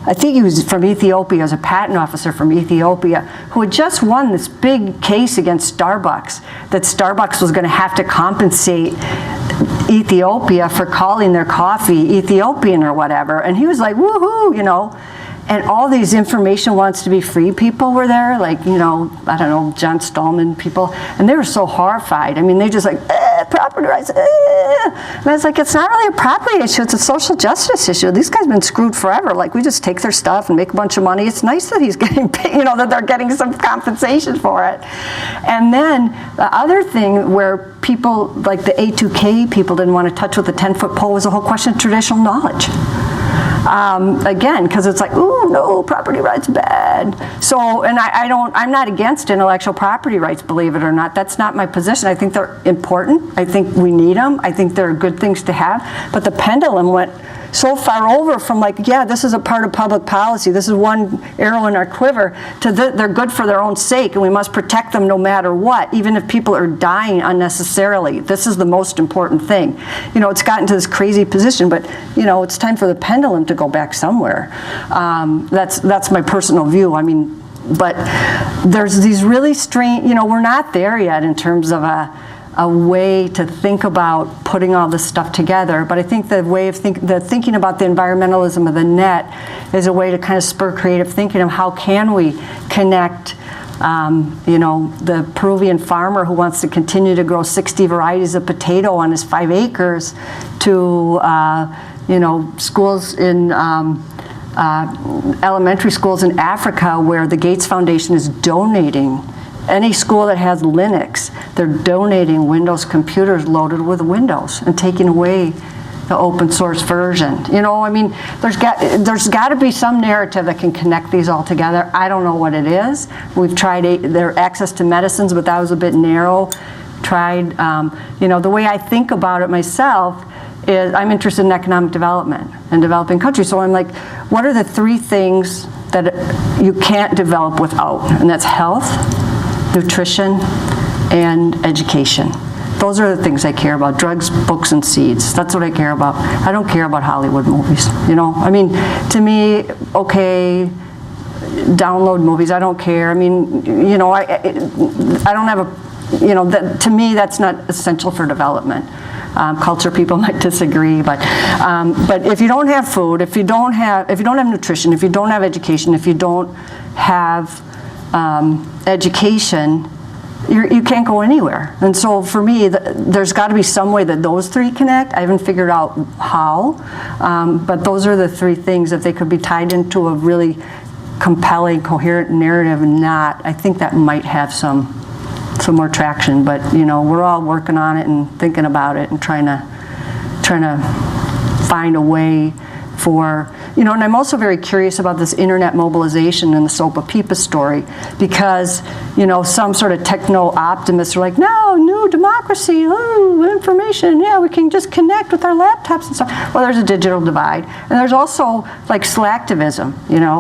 I think he was from Ethiopia, he was a patent officer from Ethiopia, who had just won this big case against Starbucks, that Starbucks was going to have to compensate Ethiopia for calling their coffee Ethiopian or whatever. And he was like, woohoo, And all these information wants to be free people were there, like, I don't know, John Stallman people. And they were so horrified. I mean, they just like, property rights, And I was like, it's not really a property issue, it's a social justice issue. These guys have been screwed forever. Like, we just take their stuff and make a bunch of money. It's nice that he's getting paid, that they're getting some compensation for it. And then the other thing where people, like the A2K people didn't want to touch with a 10-foot pole was the whole question of traditional knowledge. Again, because it's like, ooh, no, property rights bad. So, and I'm not against intellectual property rights, believe it or not. That's not my position. I think they're important. I think we need them. I think they're good things to have. But the pendulum went so far over from like, yeah, this is a part of public policy, this is one arrow in our quiver, to they're good for their own sake and we must protect them no matter what, even if people are dying unnecessarily. This is the most important thing. It's gotten to this crazy position, but it's time for the pendulum to go back somewhere. That's my personal view. I mean, but there's these really strange, we're not there yet in terms of a way to think about putting all this stuff together. But I think the way of thinking about the environmentalism of the net is a way to kind of spur creative thinking of how can we connect the Peruvian farmer who wants to continue to grow 60 varieties of potato on his 5 acres to, schools in elementary schools in Africa where the Gates Foundation is donating. Any school that has Linux, they're donating Windows computers loaded with Windows and taking away the open source version. There's got to be some narrative that can connect these all together. I don't know what it is. We've tried their access to medicines, but that was a bit narrow. Tried, the way I think about it myself is I'm interested in economic development and developing countries. So I'm like, what are the 3 things that you can't develop without? And that's health, nutrition, and education. Those are the things I care about. Drugs, books, and seeds. That's what I care about. I don't care about Hollywood movies. To me, okay, download movies. I don't care. I don't have to me, that's not essential for development. Culture people might disagree, but if you don't have food, if you don't have nutrition, if you don't have education, if you don't have education, you can't go anywhere. And so for me, there's got to be some way that those 3 connect. I haven't figured out how, but those are the 3 things. If they could be tied into a really compelling, coherent narrative, I think that might have some more traction. But we're all working on it and thinking about it and trying to find a way for, and I'm also very curious about this internet mobilization and the SOPA PIPA story, because, some sort of techno-optimists are like, no, new democracy, information, yeah, we can just connect with our laptops and stuff. Well, there's a digital divide. And there's also, like, slacktivism,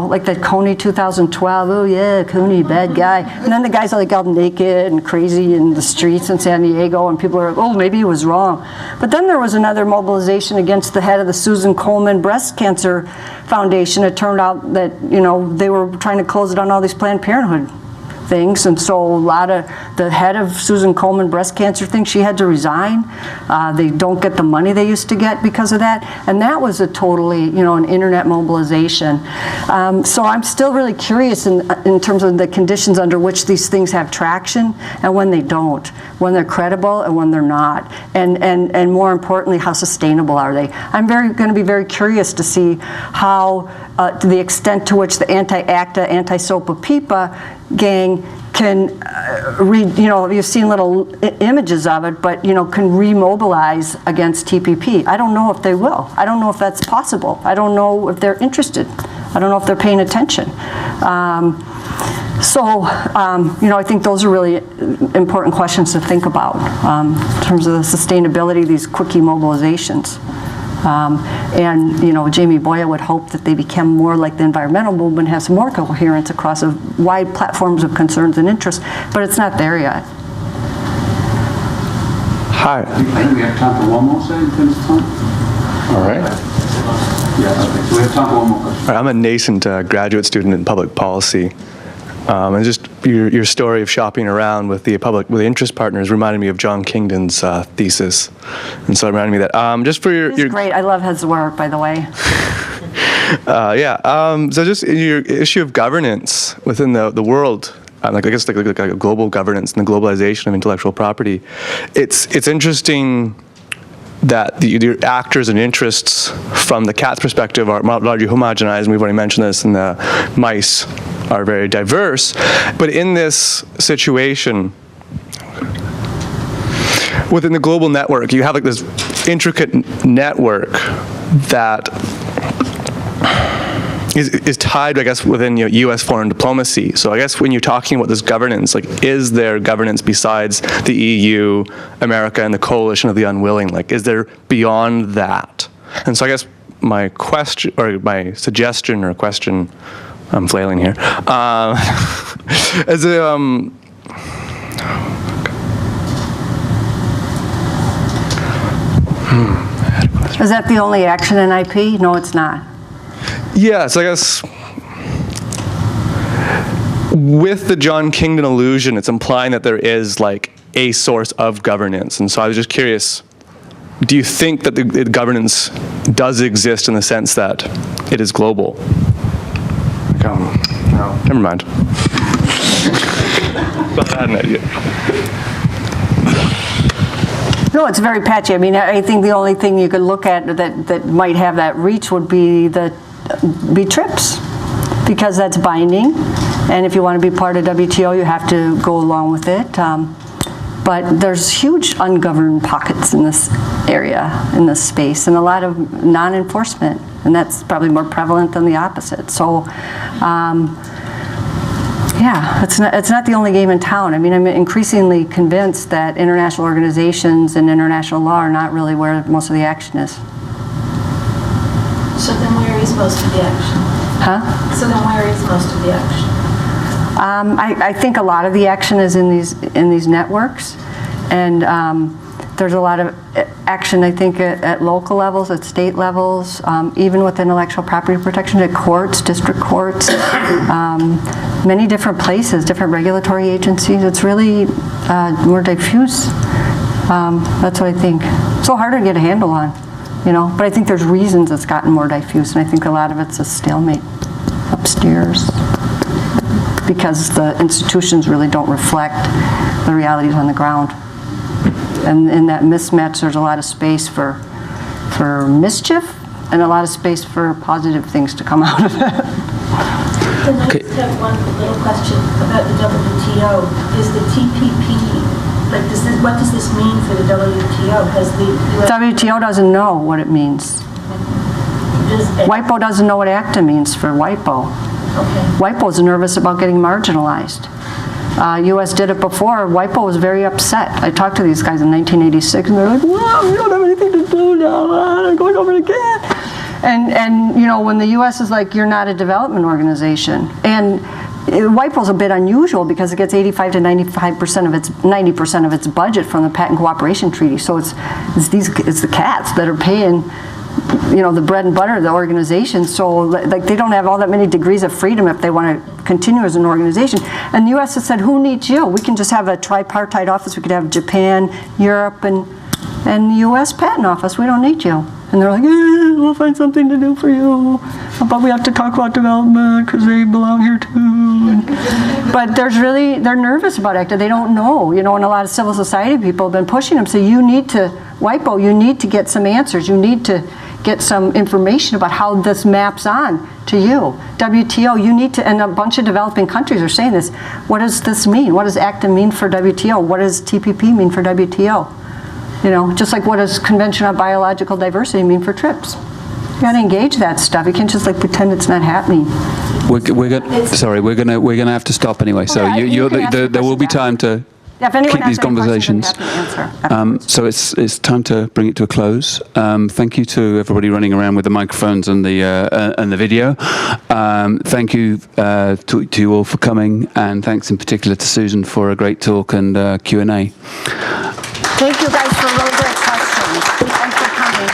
like that Coney 2012, oh yeah, Coney, bad guy. And then the guys are like all naked and crazy in the streets in San Diego, and people are like, oh, maybe he was wrong. But then there was another mobilization against the head of the Susan Komen Breast Cancer Foundation. It turned out that, they were trying to close it on all these Planned Parenthood things, and so a lot of the head of Susan Komen breast cancer thing, she had to resign. They don't get the money they used to get because of that, and that was a totally, an internet mobilization. So I'm still really curious in terms of the conditions under which these things have traction and when they don't, when they're credible and when they're not, and more importantly, how sustainable are they? I'm going to be very curious to see how, to the extent to which the anti-ACTA, anti-SOPA PIPA gang can you've seen little images of it, but can remobilize against TPP. I don't know if they will. I don't know if that's possible. I don't know if they're interested. I don't know if they're paying attention. I think those are really important questions to think about in terms of the sustainability of these quickie mobilizations. Jamie Boya would hope that they become more like the environmental movement, has more coherence across a wide platforms of concerns and interests, but it's not there yet. Hi. I think we have time for one more, say, in terms of time. All right. Yeah, okay. So we have time for one more question. I'm a nascent graduate student in public policy. And just your story of shopping around with the interest partners reminded me of John Kingdon's thesis, and so it reminded me that just for your great. I love his work, by the way. So just in your issue of governance within the world, like a global governance and the globalization of intellectual property, it's interesting that the actors and interests from the cat's perspective are largely homogenized, and we've already mentioned this, and the mice are very diverse. But in this situation, within the global network, you have like this intricate network that is tied, I guess, within U.S. foreign diplomacy. So I guess when you're talking about this governance, like, is there governance besides the EU, America, and the coalition of the unwilling? Like, is there beyond that? And so I guess my question, or my suggestion or question, I'm flailing here, is Is that the only action in IP? No, it's not. Yeah, so I guess with the John Kingdon illusion, it's implying that there is like a source of governance. And so I was just curious, do you think that the governance does exist in the sense that it is global? No, never mind. But I had an idea. No, it's very patchy. I mean, I think the only thing you could look at that might have that reach would be TRIPS, because that's binding. And if you want to be part of WTO, you have to go along with it. But there's huge ungoverned pockets in this area, in this space, and a lot of non-enforcement. And that's probably more prevalent than the opposite. So, yeah, it's not the only game in town. I mean, I'm increasingly convinced that international organizations and international law are not really where most of the action is. So then where is most of the action? Huh? So then where is most of the action? I think a lot of the action is in these networks, and there's a lot of action, I think, at local levels, at state levels, even with intellectual property protection, at courts, district courts, many different places, different regulatory agencies. It's really more diffuse. That's what I think. So harder to get a handle on, you know. But I think there's reasons it's gotten more diffuse, and I think a lot of it's a stalemate upstairs, because the institutions really don't reflect the realities on the ground. And in that mismatch, there's a lot of space for mischief and a lot of space for positive things to come out of it. Then I just have one little question about the WTO. Is the TPP, like, what does this mean for the WTO? Has the US WTO doesn't know what it means. WIPO doesn't know what ACTA means for WIPO. Okay. WIPO is nervous about getting marginalized. U.S. did it before. WIPO was very upset. I talked to these guys in 1986, and they're like, "Wow, we don't have anything to do now. I'm going over again." And you know, when the U.S. is like, "You're not a development organization," and WIPO's a bit unusual because it gets 85 to 95% of its 90% of its budget from the Patent Cooperation Treaty. So it's the cats that are paying, you know, the bread and butter of the organization. So like they don't have all that many degrees of freedom if they want to continue as an organization. And the U.S. has said, who needs you? We can just have a tripartite office. We could have Japan, Europe, and the U.S. Patent Office. We don't need you. And they're like, we'll find something to do for you. But we have to talk about development because they belong here too. But they're nervous about ACTA. They don't know, you know, and a lot of civil society people have been pushing them. So you need to, WIPO, you need to get some answers. You need to get some information about how this maps on to you. WTO, you need to, and a bunch of developing countries are saying this. What does this mean? What does ACTA mean for WTO? What does TPP mean for WTO? You know, just like what does Convention on Biological Diversity mean for TRIPS? You got to engage that stuff. You can't just like pretend it's not happening. We're gonna have to stop anyway. So there will be time to keep these conversations. So it's time to bring it to a close. Thank you to everybody running around with the microphones and the video. Thank you to you all for coming, and thanks in particular to Susan for a great talk and Q&A. Thank you guys for really great questions. Thanks for coming.